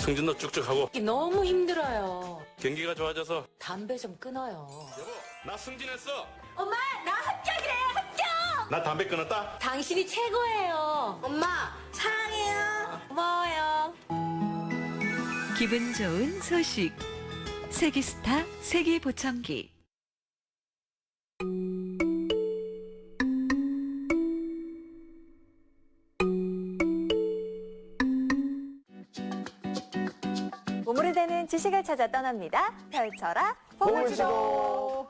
승진도 쭉쭉하고 너무 힘들어요. 경기가 좋아져서. 담배 좀 끊어요. 여보, 나 승진했어. 엄마, 나 합격이래요, 합격! 나 담배 끊었다. 당신이 최고예요. 엄마, 사랑해요. 고마워요. 기분 좋은 소식. 세기스타 세기보청기. 보물이 되는 지식을 찾아 떠납니다. 펼쳐라 보물지도.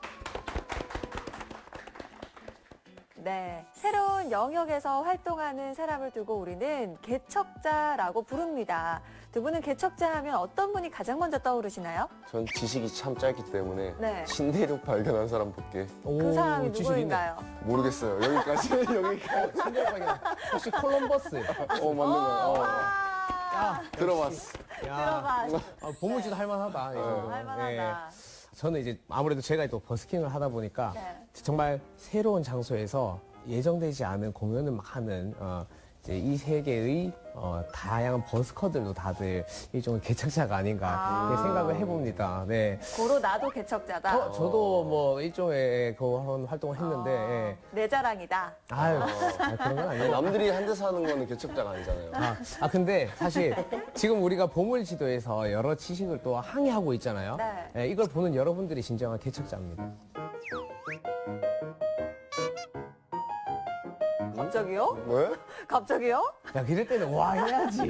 네, 새로운 영역에서 활동하는 사람을 두고 우리는 개척자라고 부릅니다. 두 분은 개척자 하면 어떤 분이 가장 먼저 떠오르시나요? 전 지식이 참 짧기 때문에 네. 신대륙 발견한 사람밖에 그 사람이 누구인가요? 모르겠어요. 여기까지 여기까지. 신기하게 혹시 콜럼버스? 맞는 거예요. 야, 들어봤어. 야, 보물지도 할만하다. 이거. 할만하다. 예. 저는 이제 아무래도 제가 또 버스킹을 하다 보니까 네. 정말 새로운 장소에서 예정되지 않은 공연을 막 하는 이제 이 세계의 다양한 버스커들도 다들 일종의 개척자가 아닌가 이렇게 생각을 해봅니다. 네. 고로 나도 개척자다. 저도 뭐 일종의 그런 활동을 했는데 예. 내 자랑이다. 아유 그런 건 아니에요. 남들이 한 대 사는 거는 개척자가 아니잖아요. 근데 사실 지금 우리가 보물지도에서 여러 지식을 또 항해하고 있잖아요. 네. 예, 이걸 보는 여러분들이 진정한 개척자입니다. 갑자기요? 왜? 갑자기요? 야, 이럴 때는 와 해야지.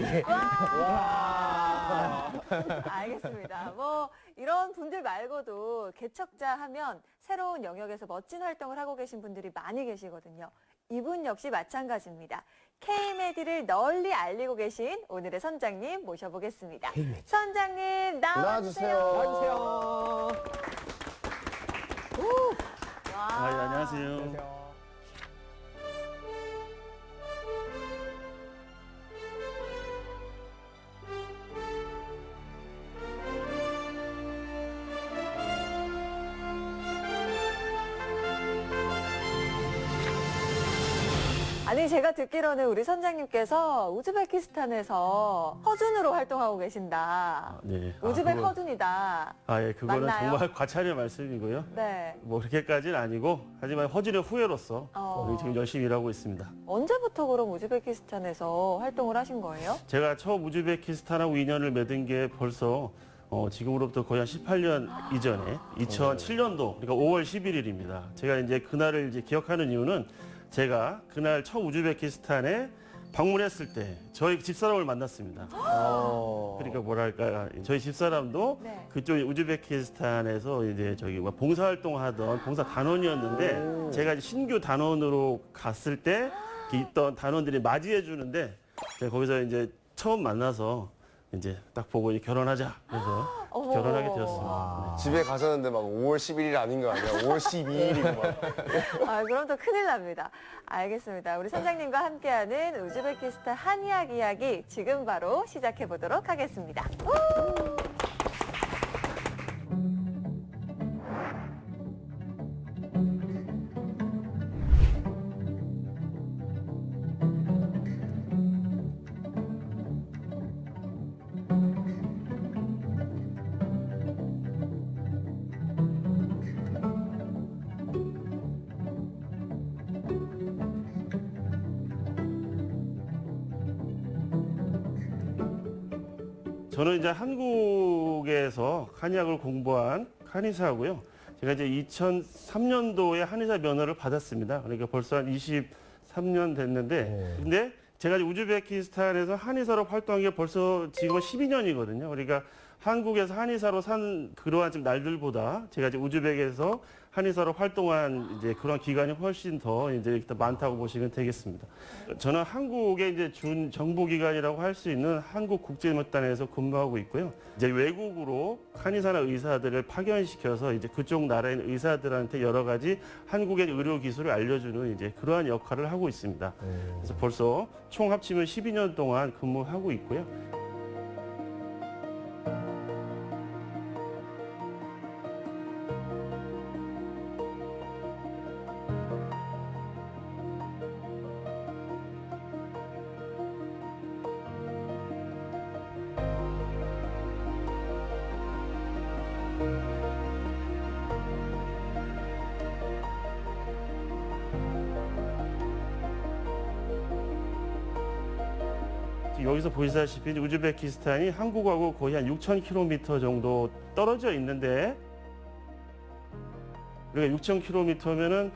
알겠습니다. 뭐 이런 분들 말고도 개척자 하면 새로운 영역에서 멋진 활동을 하고 계신 분들이 많이 계시거든요. 이분 역시 마찬가지입니다. K-메디를 널리 알리고 계신 오늘의 선장님 모셔보겠습니다. 선장님 나와주세요. 안녕하세요. 와. 네, 안녕하세요. 아니 제가 듣기로는 우리 선장님께서 우즈베키스탄에서 허준으로 활동하고 계신다. 네. 우즈벡 허준이다. 예, 그거는 맞나요? 정말 과찬의 말씀이고요. 네. 뭐 그렇게까지는 아니고, 하지만 허준의 후예로서 어. 우리 지금 열심히 일하고 있습니다. 언제부터 그럼 우즈베키스탄에서 활동을 하신 거예요? 제가 처음 우즈베키스탄하고 인연을 맺은 게 벌써 지금으로부터 거의 한 18년 이전에 2007년도, 그러니까 5월 11일입니다. 제가 이제 그날을 이제 기억하는 이유는 제가 그날 처음 우즈베키스탄에 방문했을 때 저희 집사람을 만났습니다. 그러니까 뭐랄까, 저희 집사람도 네. 그쪽 우즈베키스탄에서 이제 저기 뭐 봉사활동하던 봉사 단원이었는데 제가 이제 신규 단원으로 갔을 때 있던 단원들이 맞이해 주는데 제가 거기서 이제 처음 만나서 이제 딱 보고 이제 결혼하자 그래서 어머. 결혼하게 되었습니다. 집에 가셨는데 막 5월 11일 아닌 거 아니야? 5월 12일이고 막. 그럼 또 큰일 납니다. 알겠습니다. 우리 선장님과 함께하는 우즈베키스탄 한의학 이야기 지금 바로 시작해 보도록 하겠습니다. 저는 이제 한국에서 한의학을 공부한 한의사고요. 제가 이제 2003년도에 한의사 면허를 받았습니다. 그러니까 벌써 한 23년 됐는데, 근데 제가 이제 우즈베키스탄에서 한의사로 활동한 게 벌써 지금 12년이거든요. 그러니까 한국에서 한의사로 산 그러한 좀 날들보다 제가 이제 우즈벡에서 한의사로 활동한 이제 그런 기간이 훨씬 더 이제 많다고 보시면 되겠습니다. 저는 한국의 이제 준 정보기관이라고 할 수 있는 한국국제무단에서 근무하고 있고요. 이제 외국으로 한의사나 의사들을 파견시켜서 이제 그쪽 나라의 의사들한테 여러 가지 한국의 의료 기술을 알려주는 이제 그러한 역할을 하고 있습니다. 그래서 벌써 총 합치면 12년 동안 근무하고 있고요. 여기서 보시다시피 이제 우즈베키스탄이 한국하고 거의 한 6,000km 정도 떨어져 있는데, 그러니까 6,000km면은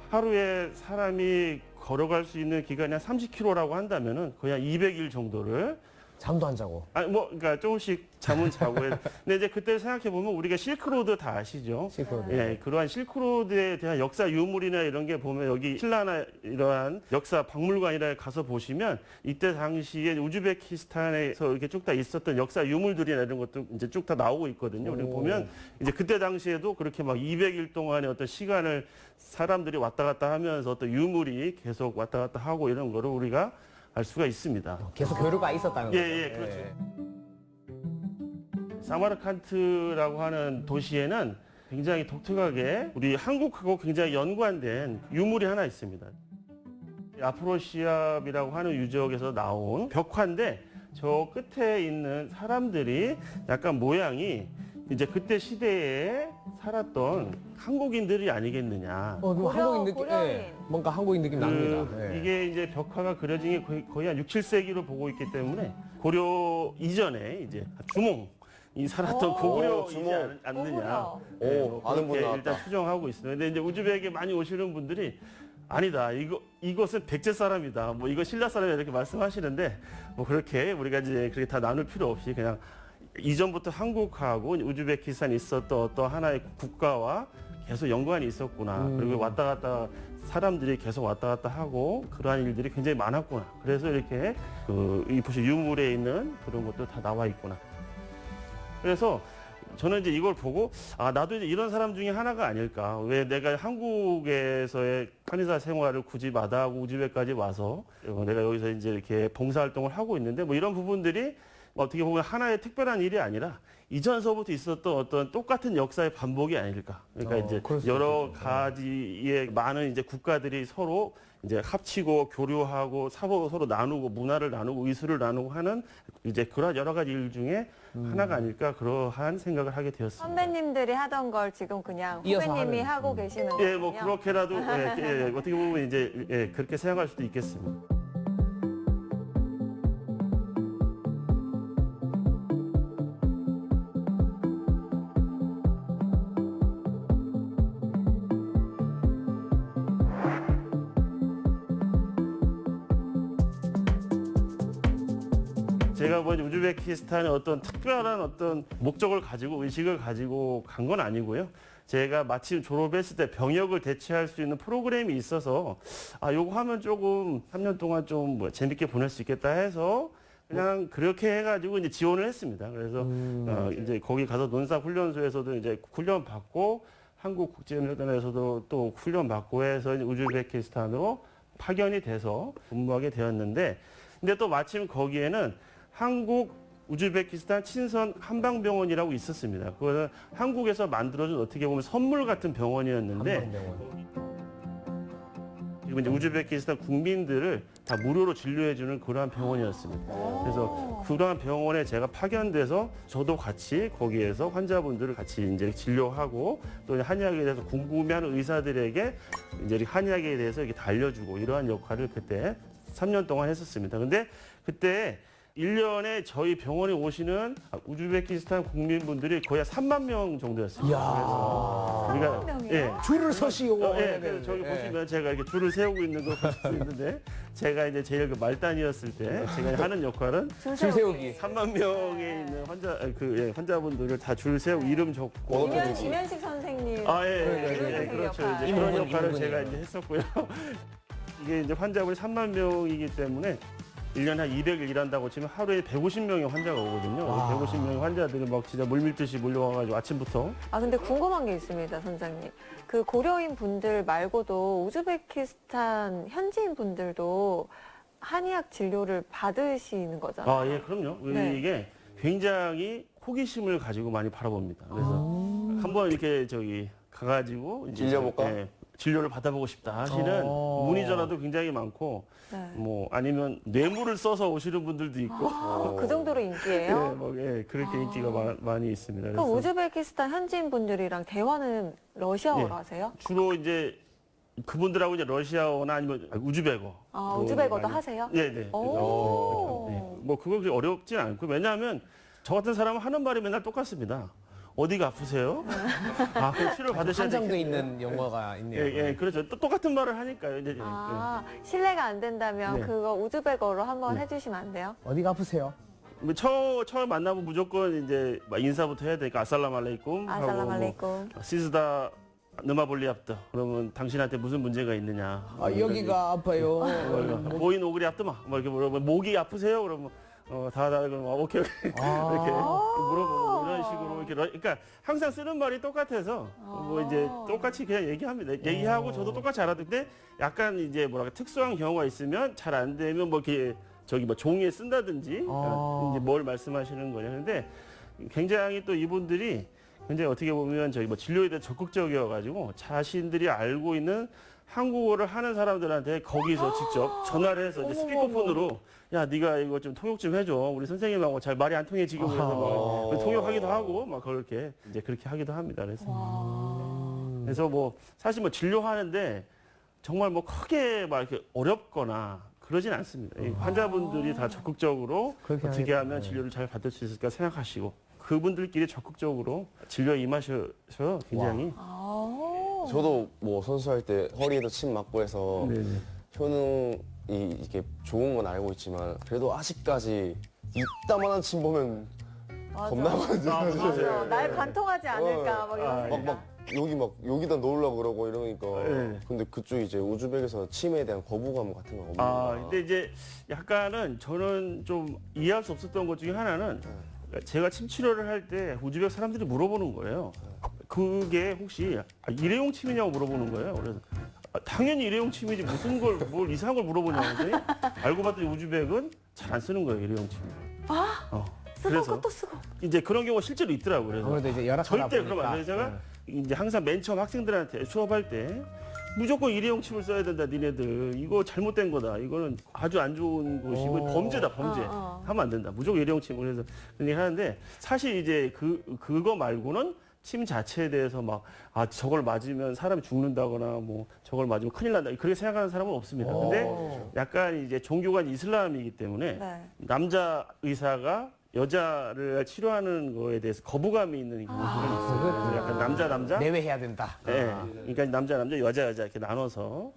하루에 사람이 걸어갈 수 있는 기간이 한 30km라고 한다면은 거의 한 200일 정도를, 잠도 안 자고. 아니 뭐 그러니까 조금씩 잠은 자고 근데 이제 그때 생각해 보면 우리가 실크로드 다 아시죠? 실크로드. 예, 그러한 실크로드에 대한 역사 유물이나 이런 게 보면 여기 신라나 이러한 역사 박물관이라 가서 보시면 이때 당시에 우즈베키스탄에서 이렇게 쭉 다 있었던 역사 유물들이나 이런 것도 이제 쭉 다 나오고 있거든요. 우리 보면 이제 그때 당시에도 그렇게 막 200일 동안의 어떤 시간을 사람들이 왔다 갔다 하면서 어떤 유물이 계속 왔다 갔다 하고 이런 거를 우리가 알 수가 있습니다. 계속 교류가 있었다는 거죠. 예, 그렇죠. 사마르칸트라고 하는 도시에는 굉장히 독특하게 우리 한국하고 굉장히 연관된 유물이 하나 있습니다. 아프로시압이라고 하는 유적에서 나온 벽화인데 저 끝에 있는 사람들이 약간 모양이 이제 그때 시대에 살았던 한국인들이 아니겠느냐. 한국인 느낌, 고려인. 예, 뭔가 한국인 느낌 납니다. 예. 이게 이제 벽화가 그려진 게 거의 한 6, 7세기로 보고 있기 때문에 고려 이전에 이제 주몽이 살았던 고구려이지 주몽. 않느냐. 고구려. 네, 오, 아는 분 그렇게 나왔다. 일단 추정하고 있습니다. 근데 이제 우즈벡에 많이 오시는 분들이 아니다. 이것은 백제 사람이다. 뭐 이거 신라 사람이다 이렇게 말씀하시는데 뭐 그렇게 우리가 이제 그렇게 다 나눌 필요 없이 그냥 이전부터 한국하고 우즈베키스탄이 있었던 어떤 하나의 국가와 계속 연관이 있었구나. 그리고 왔다 갔다 사람들이 계속 왔다 갔다 하고 그러한 일들이 굉장히 많았구나. 그래서 이렇게 이 보시 유물에 있는 그런 것도 다 나와 있구나. 그래서 저는 이제 이걸 보고 나도 이제 이런 사람 중에 하나가 아닐까. 왜 내가 한국에서의 한의사 생활을 굳이 마다하고 우즈벡까지 와서 내가 여기서 이제 이렇게 봉사활동을 하고 있는데 뭐 이런 부분들이 어떻게 보면 하나의 특별한 일이 아니라 이전서부터 있었던 어떤 똑같은 역사의 반복이 아닐까. 그러니까 이제 그럴 수 여러 있겠죠. 가지의 많은 이제 국가들이 서로 이제 합치고 교류하고 서로 나누고 문화를 나누고 의술을 나누고 하는 이제 그런 여러 가지 일 중에 하나가 아닐까 그러한 생각을 하게 되었습니다. 선배님들이 하던 걸 지금 그냥 이어서 후배님이 하는. 하고 계시는 예, 거군요. 뭐 그렇게라도 어떻게 보면 이제 그렇게 생각할 수도 있겠습니다. 제가 뭐 우즈베키스탄의 어떤 특별한 어떤 목적을 가지고 의식을 가지고 간 건 아니고요. 제가 마침 졸업했을 때 병역을 대체할 수 있는 프로그램이 있어서 요거 하면 조금 3년 동안 좀 뭐 재밌게 보낼 수 있겠다 해서 그냥 그렇게 해가지고 이제 지원을 했습니다. 그래서 이제 거기 가서 논사훈련소에서도 이제 훈련 받고 한국국제연합단에서도 또 훈련 받고 해서 이제 우즈베키스탄으로 파견이 돼서 근무하게 되었는데, 근데 또 마침 거기에는 한국 우즈베키스탄 친선 한방병원이라고 있었습니다. 그거는 한국에서 만들어준 어떻게 보면 선물 같은 병원이었는데 한방병원. 지금 이제 우즈베키스탄 국민들을 다 무료로 진료해주는 그러한 병원이었습니다. 그래서 그러한 병원에 제가 파견돼서 저도 같이 거기에서 환자분들을 같이 이제 진료하고 또 한의학에 대해서 궁금해하는 의사들에게 이제 한의학에 대해서 이렇게 알려주고 이러한 역할을 그때 3년 동안 했었습니다. 근데 그때 1년에 저희 병원에 오시는 우즈베키스탄 국민분들이 거의 한 3만 명 정도였습니다. 그래서 우리가 3만 명이요? 줄을 서시오. 그래서 저기 보시면 제가 이렇게 줄을 세우고 있는 거 보실 수 있는데 제가 이제 제일 그 말단이었을 때 제가 하는 역할은 줄 세우기. 3만 명에 있는 환자분들을 다 줄 세우고 이름 적고 김현식 선생님. 그렇죠. 역할. 이제 그런 이분이, 역할을 이분이. 제가 이제 했었고요. 이게 이제 환자분이 3만 명이기 때문에 1년에 한 200일 일한다고 치면 하루에 150명의 환자가 오거든요. 150명의 환자들이 막 진짜 물밀듯이 몰려와가지고 아침부터. 근데 궁금한 게 있습니다, 선장님. 그 고려인 분들 말고도 우즈베키스탄 현지인 분들도 한의학 진료를 받으시는 거잖아요. 예, 그럼요. 네. 이게 굉장히 호기심을 가지고 많이 바라봅니다. 그래서 한번 이렇게 가가지고 이제 진료볼까? 진료를 받아보고 싶다 하시는 문의 전화도 굉장히 많고, 네. 뭐 아니면 뇌물을 써서 오시는 분들도 있고. 그 정도로 인기예요? 그렇게 인기가 많이 있습니다. 그럼 우즈베키스탄 현지인 분들이랑 대화는 러시아어로 예. 하세요? 주로 이제 그분들하고 이제 러시아어나 아니면 우즈베거. 우즈베거도 하세요? 네네. 오. 뭐 그거 그렇게 어렵진 않고 왜냐하면 저 같은 사람은 하는 말이 맨날 똑같습니다. 어디가 아프세요? 아, 그럼 치료 받으셔야 한정돼 되겠네요. 있는 용어가 있네요. 예, 그렇죠. 똑같은 말을 하니까요. 이제 실례가 안 된다면 네. 그거 우즈베거로 한번 해주시면 안 돼요? 어디가 아프세요? 뭐 처음 만나면 무조건 이제 막 인사부터 해야 되니까 아살라말레이쿰 아살람 알레이쿰. 시즈다 느마볼리압드 그러면 당신한테 무슨 문제가 있느냐? 여기가 아파요. 보인 오그리 압드마 뭐 이렇게 물어보면 목이 아프세요? 그러면 다 그러면 오케이 이렇게 물어보고 이런 식으로 이렇게 그러니까 항상 쓰는 말이 똑같아서 뭐 이제 똑같이 그냥 얘기합니다. 얘기하고 저도 똑같이 알아듣는데 약간 이제 뭐랄까 특수한 경우가 있으면 잘 안 되면 뭐 이렇게 저기 뭐 종이에 쓴다든지 이제 뭘 말씀하시는 거냐. 근데 굉장히 또 이분들이 굉장히 어떻게 보면 저기 뭐 진료에 대해 적극적이어가지고 자신들이 알고 있는 한국어를 하는 사람들한테 거기서 직접 전화를 해서 이제 스피커폰으로 야 네가 이거 좀 통역 좀 해줘 우리 선생님하고 잘 말이 안 통해 지금 그래서 막 통역하기도 하고 막 그렇게 이제 그렇게 하기도 합니다. 그래서 뭐 사실 뭐 진료하는데 정말 뭐 크게 막 이렇게 어렵거나 그러진 않습니다. 이 환자분들이 다 적극적으로 그렇게 어떻게 하니까, 하면 네. 진료를 잘 받을 수 있을까 생각하시고 그분들끼리 적극적으로 진료에 임하셔서 굉장히 저도 뭐 선수할 때 허리에도 침 맞고 해서 네네. 효능이 이게 좋은 건 알고 있지만 그래도 아직까지 이따만한 침 보면 겁나 많이 맞아. 날 관통하지 않을까 막 이런 생각. 막 여기다 놓으려고 그러고 이러니까 네. 근데 그쪽 이제 우즈벡에서 침에 대한 거부감 같은 거 없는 거야. 근데 이제 약간은 저는 좀 이해할 수 없었던 것 중에 하나는 제가 침 치료를 할 때 우즈벡 사람들이 물어보는 거예요. 그게 혹시 일회용 침이냐고 물어보는 거예요. 그래서 당연히 일회용 침이지 무슨 뭘 이상한 걸 물어보냐고 했더니 알고 봤더니 우즈벡은 잘 안 쓰는 거예요, 일회용 침을. 쓰던 것도 쓰고. 이제 그런 경우가 실제로 있더라고요. 그래서 아무래도 이제 열악하다 절대 보니까. 그러면 안 돼요. 제가 이제 항상 맨 처음 학생들한테 수업할 때 무조건 일회용 침을 써야 된다. 니네들 이거 잘못된 거다. 이거는 아주 안 좋은 것이고 범죄다. 범죄. 하면 안 된다. 무조건 일회용 침을 그래서 그런 얘기 하는데 사실 이제 그거 말고는 침 자체에 대해서 막 저걸 맞으면 사람이 죽는다거나 뭐 저걸 맞으면 큰일 난다. 그렇게 생각하는 사람은 없습니다. 근데 약간 이제 종교가 이슬람이기 때문에 네. 남자 의사가 여자를 치료하는 거에 대해서 거부감이 있는 경우가 있어요. 그래서 약간 남자 내외해야 된다. 네. 그러니까 남자 여자 이렇게 나눠서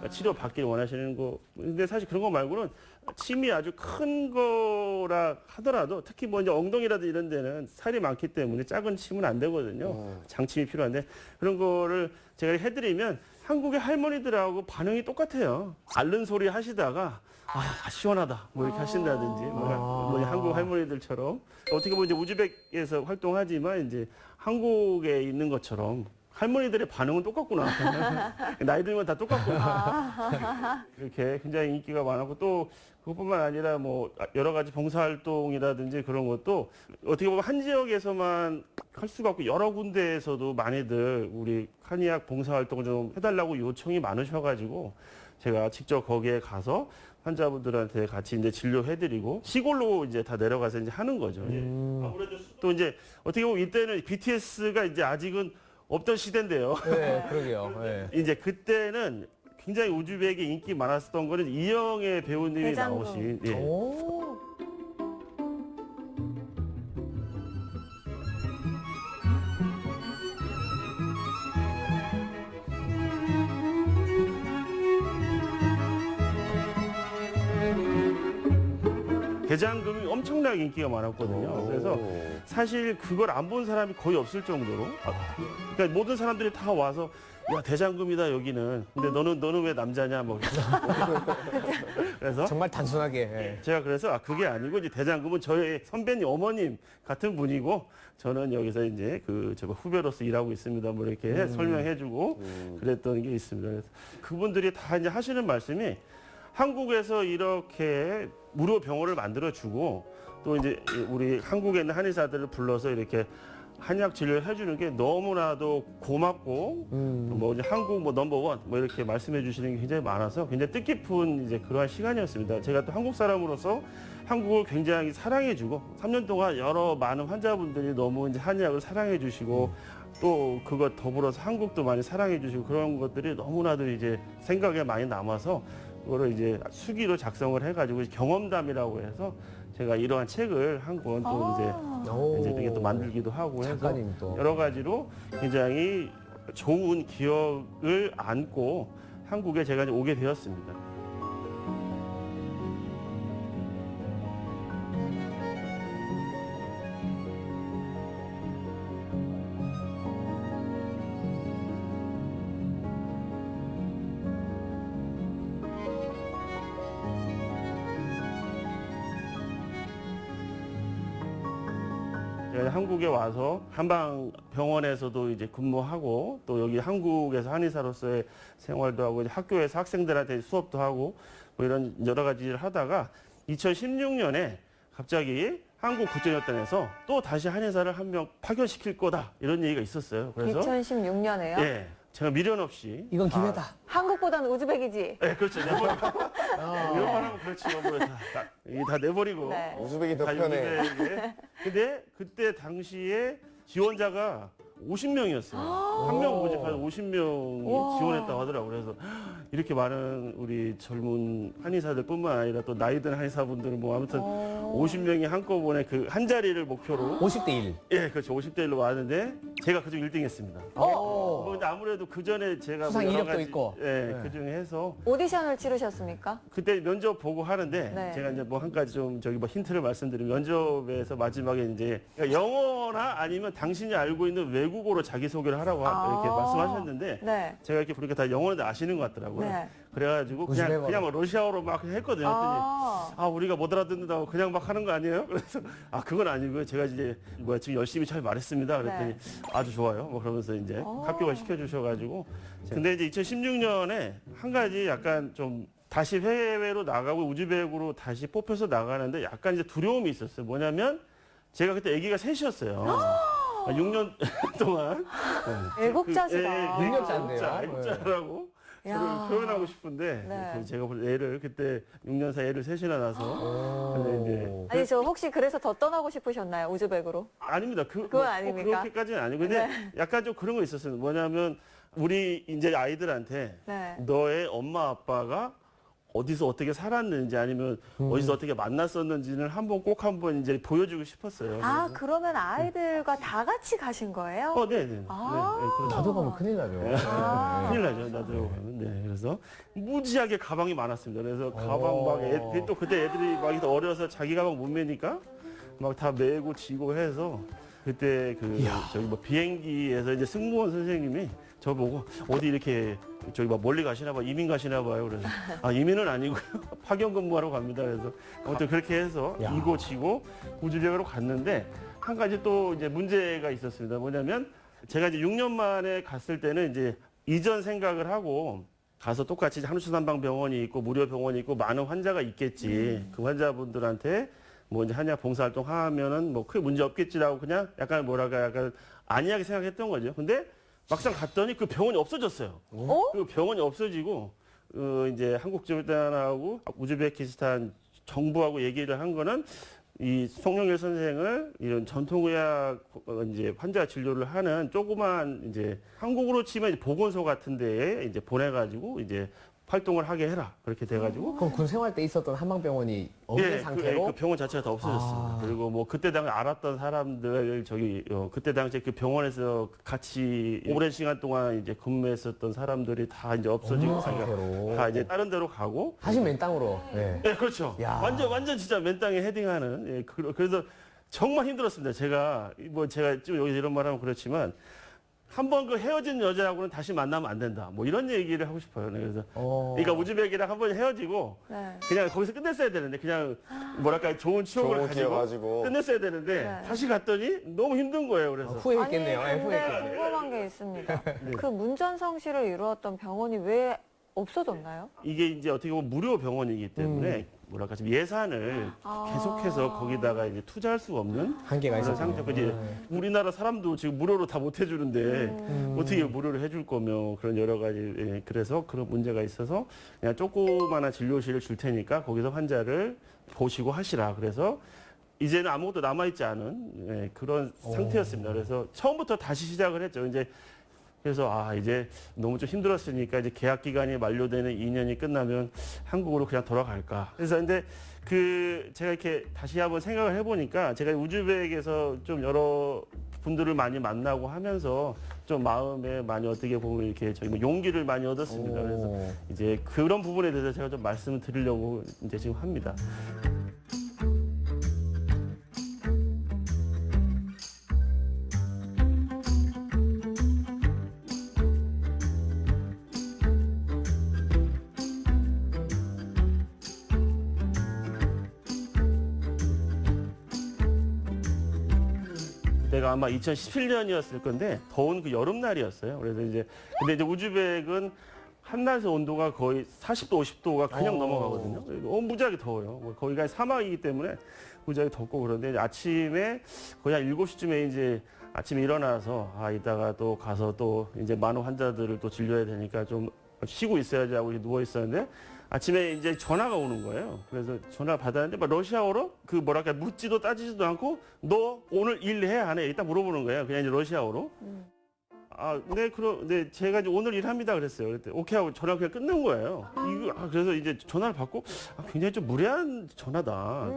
치료 받기를 원하시는 거. 근데 사실 그런 거 말고는 침이 아주 큰 거라 하더라도 특히 뭐 이제 엉덩이라든지 이런 데는 살이 많기 때문에 작은 침은 안 되거든요. 장침이 필요한데 그런 거를 제가 해드리면 한국의 할머니들하고 반응이 똑같아요. 앓는 소리 하시다가 시원하다 뭐 이렇게 하신다든지 뭐 한국 할머니들처럼 어떻게 보면 이제 우즈벡에서 활동하지만 이제 한국에 있는 것처럼 할머니들의 반응은 똑같구나. 나이 들면 다 똑같구나. 이렇게 굉장히 인기가 많았고 또 그것뿐만 아니라 뭐 여러 가지 봉사활동이라든지 그런 것도 어떻게 보면 한 지역에서만 할 수가 없고 여러 군데에서도 많이들 우리 한의학 봉사활동을 좀 해달라고 요청이 많으셔가지고 제가 직접 거기에 가서 환자분들한테 같이 이제 진료해드리고 시골로 이제 다 내려가서 이제 하는 거죠. 아무래도 또 이제 어떻게 보면 이때는 BTS가 이제 아직은 없던 시대인데요. 네, 그러게요. 네. 이제 그때는 굉장히 우즈벡에 인기 많았었던 거는 이영애 배우님이 대장금. 나오신 예. 오. 대장금이 엄청나게 인기가 많았거든요. 그래서 사실 그걸 안 본 사람이 거의 없을 정도로 그러니까 모든 사람들이 다 와서 야 대장금이다 여기는. 근데 너는 왜 남자냐 뭐 그래서 정말 단순하게. 예. 제가 그래서 그게 아니고 이제 대장금은 저의 선배님 어머님 같은 분이고 저는 여기서 이제 제가 후배로서 일하고 있습니다. 뭐 이렇게 설명해주고 그랬던 게 있습니다. 그래서 그분들이 다 이제 하시는 말씀이 한국에서 이렇게 무료 병원을 만들어주고 또 이제 우리 한국에 있는 한의사들을 불러서 이렇게 한약 진료를 해주는 게 너무나도 고맙고 뭐 이제 한국 뭐 넘버원 뭐 이렇게 말씀해 주시는 게 굉장히 많아서 굉장히 뜻깊은 이제 그러한 시간이었습니다. 제가 또 한국 사람으로서 한국을 굉장히 사랑해주고 3년 동안 여러 많은 환자분들이 너무 이제 한의학을 사랑해 주시고 또 그것 더불어서 한국도 많이 사랑해 주시고 그런 것들이 너무나도 이제 생각에 많이 남아서 그거를 이제 수기로 작성을 해가지고 경험담이라고 해서 제가 이러한 책을 한 권 또 이제 이렇게 또 만들기도 하고 해서 작가님 또. 여러 가지로 굉장히 좋은 기억을 안고 한국에 제가 이제 오게 되었습니다. 제가 한국에 와서 한방병원에서도 이제 근무하고 또 여기 한국에서 한의사로서의 생활도 하고 이제 학교에서 학생들한테 수업도 하고 뭐 이런 여러 가지 일을 하다가 2016년에 갑자기 한국국제여단에서 또 다시 한의사를 한 명 파견시킬 거다 이런 얘기가 있었어요. 그래서 2016년에요? 예, 제가 미련 없이 이건 기회다. 한국보다는 우즈벡이지. 네, 그렇죠. 내버리고 이런 말 하면 그렇지 뭐 다 내버리고 네. 우즈벡이 더 다 편해. 요즘에 근데 그때 당시에 지원자가 50명이었어요. 한 명 모집해서 50명이 우와. 지원했다고 하더라고요. 그래서 이렇게 많은 우리 젊은 한의사들뿐만 아니라 또 나이 든 한의사분들은 뭐 아무튼 50명이 한꺼번에 그 한 자리를 목표로 50대 1. 예, 그렇죠. 50대 1로 왔는데 제가 그중 1등 했습니다. 뭐 근데 아무래도 그 전에 제가 수상 뭐 여러 이력도 가지, 있고. 예, 네. 그 중에 해서 오디션을 치르셨습니까? 그때 면접 보고 하는데 네. 제가 이제 뭐 한 가지 좀 저기 뭐 힌트를 말씀드리면 면접에서 마지막에 이제 그러니까 영어나 아니면 당신이 알고 있는 외국어로 자기소개를 하라고 이렇게 말씀하셨는데 네. 제가 이렇게 보니까 다 영어를 아시는 것 같더라고요. 네. 그래가지고 우즈벡어로. 그냥 뭐 러시아어로 막 했거든요. 그랬더니 아, 우리가 못 알아듣는다고 그냥 막 하는 거 아니에요? 그래서 그건 아니고요. 제가 이제 뭐야 지금 열심히 잘 말했습니다. 그랬더니 네. 아주 좋아요. 뭐 그러면서 이제 합격을 시켜주셔가지고 근데 이제 2016년에 한 가지 약간 좀 다시 해외로 나가고 우즈벡으로 다시 뽑혀서 나가는데 약간 이제 두려움이 있었어요. 뭐냐면 제가 그때 아기가 셋이었어요. 6년 동안 애국자시다. 그, 예, 6년 차인데요. 애국자라고 야. 저를 표현하고 싶은데 네. 그 제가 볼 애를 그때 6년 사 애를 셋이나 낳아서 근데 이제 아니, 저 혹시 그래서 더 떠나고 싶으셨나요? 우즈벡으로? 아닙니다. 그건 꼭 아닙니까? 그렇게까지는 아니고 근데 약간 좀 그런 거 있었어요. 뭐냐면 우리 이제 아이들한테 네. 너의 엄마 아빠가 어디서 어떻게 살았는지 아니면 어디서 어떻게 만났었는지는 한번 이제 보여주고 싶었어요. 아, 그러면 아이들과 다 같이 가신 거예요? 네네. 아. 네, 그렇죠. 나도 가면 큰일 나죠. 아. 큰일 나죠. 나도 가면. 네, 그래서 무지하게 가방이 많았습니다. 그래서 가방 막 또 그때 애들이 막 어려서 자기 가방 못 메니까 막 다 메고 지고 해서 그때 저기 뭐 비행기에서 이제 승무원 선생님이 저 보고 어디 이렇게 저기 막 멀리 가시나 봐 이민 가시나 봐요. 그래서 이민은 아니고요 파견 근무하러 갑니다. 그래서 아무튼 그렇게 해서 야. 이고 지고 우즈벡으로 갔는데 한 가지 또 이제 문제가 있었습니다. 뭐냐면 제가 이제 6년 만에 갔을 때는 이제 이전 생각을 하고 가서 똑같이 한우추산방병원이 있고 무료 병원이 있고 많은 환자가 있겠지. 그 환자분들한테 뭐 이제 한약 봉사활동 하면은 뭐 크게 문제 없겠지라고 그냥 약간 약간 안이하게 생각했던 거죠. 근데 막상 갔더니 그 병원이 없어졌어요. 그 병원이 없어지고 이제 한국제일단하고 우즈베키스탄 정부하고 얘기를 한 거는 이 송영길 선생을 이런 전통의학 이제 환자 진료를 하는 조그만 이제 한국으로 치면 이제 보건소 같은 데에 이제 보내가지고 이제 활동을 하게 해라. 그렇게 돼가지고. 그럼 군 생활 때 있었던 한방병원이 없는 상태로 그 병원 자체가 다 없어졌습니다. 그리고 뭐 그때 당시 알았던 사람들 그때 당시에 그 병원에서 같이 오랜 시간 동안 이제 근무했었던 사람들이 다 이제 없어지고 없는 상태로. 다 이제 다른 데로 가고. 다시 맨 땅으로. 네. 네, 그렇죠. 야. 완전 진짜 맨 땅에 헤딩하는. 그래서 정말 힘들었습니다. 제가 지금 여기서 이런 말하면 그렇지만. 한번 그 헤어진 여자하고는 다시 만나면 안 된다. 뭐 이런 얘기를 하고 싶어요. 네, 그래서 그러니까 우즈벡이랑 한 번 헤어지고 네. 그냥 거기서 끝냈어야 되는데 그냥 뭐랄까 좋은 추억을 가지고 끝냈어야 되는데 네. 다시 갔더니 너무 힘든 거예요. 그래서 후회했겠네요. 아니, 근데 후회했겠네요. 궁금한 게 있습니다. 네. 그 문전성시를 이루었던 병원이 왜 없어졌나요? 이게 이제 어떻게 보면 무료 병원이기 때문에 뭐랄까 좀 예산을 계속해서 거기다가 이제 투자할 수가 없는 한계가 그런 있었군요. 상태고 이제 우리나라 사람도 지금 무료로 다 못 해주는데 어떻게 무료로 해줄 거며 그런 여러 가지 그래서 그런 문제가 있어서 그냥 조그마한 진료실을 줄 테니까 거기서 환자를 보시고 하시라. 그래서 이제는 아무것도 남아있지 않은 그런 상태였습니다. 그래서 처음부터 다시 시작을 했죠. 이제 그래서 이제 너무 좀 힘들었으니까 이제 계약 기간이 만료되는 2년이 끝나면 한국으로 그냥 돌아갈까. 그래서 근데 제가 이렇게 다시 한번 생각을 해보니까 제가 우즈벡에서 좀 여러 분들을 많이 만나고 하면서 좀 마음에 많이 어떻게 보면 이렇게 저희 용기를 많이 얻었습니다. 그래서 이제 그런 부분에 대해서 제가 좀 말씀을 드리려고 이제 지금 합니다. 내가 아마 2017년이었을 건데 더운 그 여름날이었어요. 그래서 근데 이제 우즈벡은 한낮의 온도가 거의 40도, 50도가 그냥 넘어가거든요. 무지하게 더워요. 거기가 사막이기 때문에 무지하게 덥고 그런데 이제 아침에 거의 한 7시쯤에 이제 아침에 일어나서 이따가 또 가서 또 이제 많은 환자들을 또 진료해야 되니까 좀 쉬고 있어야지 하고 누워 있었는데 아침에 이제 전화가 오는 거예요. 그래서 전화 받았는데 막 러시아어로 묻지도 따지지도 않고 너 오늘 일해야 안 해? 일단 물어보는 거예요. 그냥 이제 러시아어로. 네, 제가 이제 오늘 일합니다 그랬어요. 그랬더니 오케이 하고 전화 그냥 끊는 거예요. 그래서 이제 전화를 받고 굉장히 좀 무례한 전화다.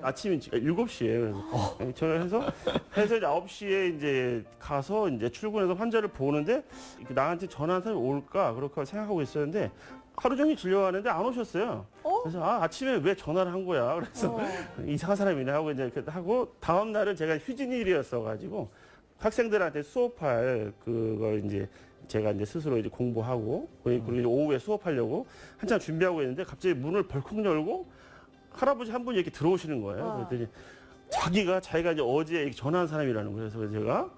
아침이 7시에 그래서 전화해서 이제 9시에 이제 가서 이제 출근해서 환자를 보는데 나한테 전화한 사람이 올까 그렇게 생각하고 있었는데 하루 종일 진료하는데 안 오셨어요. 그래서 아침에 왜 전화를 한 거야? 그래서 이상한 사람이네 하고 이제 하고 다음 날은 제가 휴진일이었어 가지고 학생들한테 수업할 그걸 이제 제가 이제 스스로 이제 공부하고 그리고 이제 오후에 수업하려고 한참 준비하고 있는데 갑자기 문을 벌컥 열고 할아버지 한 분이 이렇게 들어오시는 거예요. 그랬더니 자기가 이제 어제 이렇게 전화한 사람이라는 거예요. 그래서 제가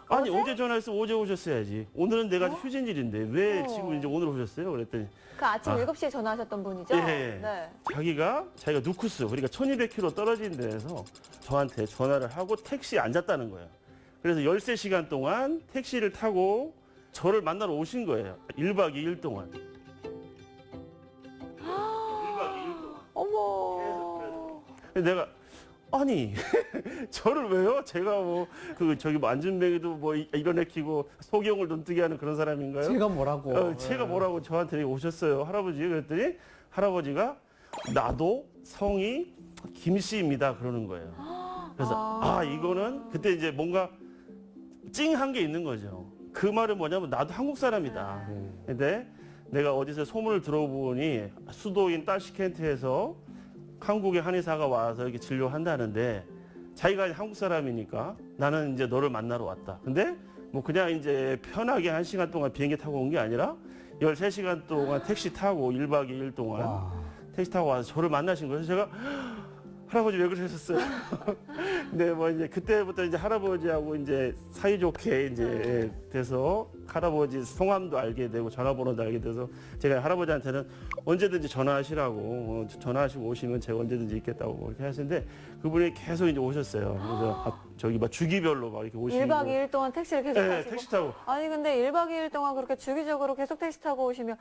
어제 전화해서 어제 오셨어야지. 오늘은 내가 휴진일인데 왜 지금 이제 오늘 오셨어요? 그랬더니 그 아침 7시에 전화하셨던 분이죠? 예. 네. 자기가 누쿠스 그러니까 1200km 떨어진 데에서 저한테 전화를 하고 택시에 앉았다는 거예요. 그래서 13시간 동안 택시를 타고 저를 만나러 오신 거예요. 1박 2일 동안. 1박 2일 동안. 어머. 그래서 내가 저를 왜요? 제가 안준뱅이도 이뤄내키고 소경을 눈뜨게 하는 그런 사람인가요? 제가 뭐라고? 제가 뭐라고 저한테 오셨어요, 할아버지. 그랬더니 할아버지가 나도 성이 김씨입니다 그러는 거예요. 그래서 이거는 그때 이제 뭔가 찡한 게 있는 거죠. 그 말은 뭐냐면 나도 한국 사람이다. 근데 내가 어디서 소문을 들어보니 수도인 따시켄트에서 한국의 한의사가 와서 이렇게 진료한다는데 자기가 한국 사람이니까 나는 이제 너를 만나러 왔다. 근데 그냥 이제 편하게 1시간 동안 비행기 타고 온 게 아니라 13시간 동안 택시 타고 1박 2일 동안 택시 타고 와서 저를 만나신 거예요. 제가 할아버지 왜 그러셨어요? 근데 이제 그때부터 이제 할아버지하고 이제 사이좋게 이제 돼서 할아버지 성함도 알게 되고 전화번호도 알게 돼서 제가 할아버지한테는 언제든지 전화하시라고 전화하시고 오시면 제가 언제든지 있겠다고 이렇게 하시는데 그분이 계속 이제 오셨어요. 그래서 주기별로 이렇게 오시고 1박 2일 동안 택시를 계속 타시고. 택시 타고. 아니 근데 1박 2일 동안 그렇게 주기적으로 계속 택시 타고 오시면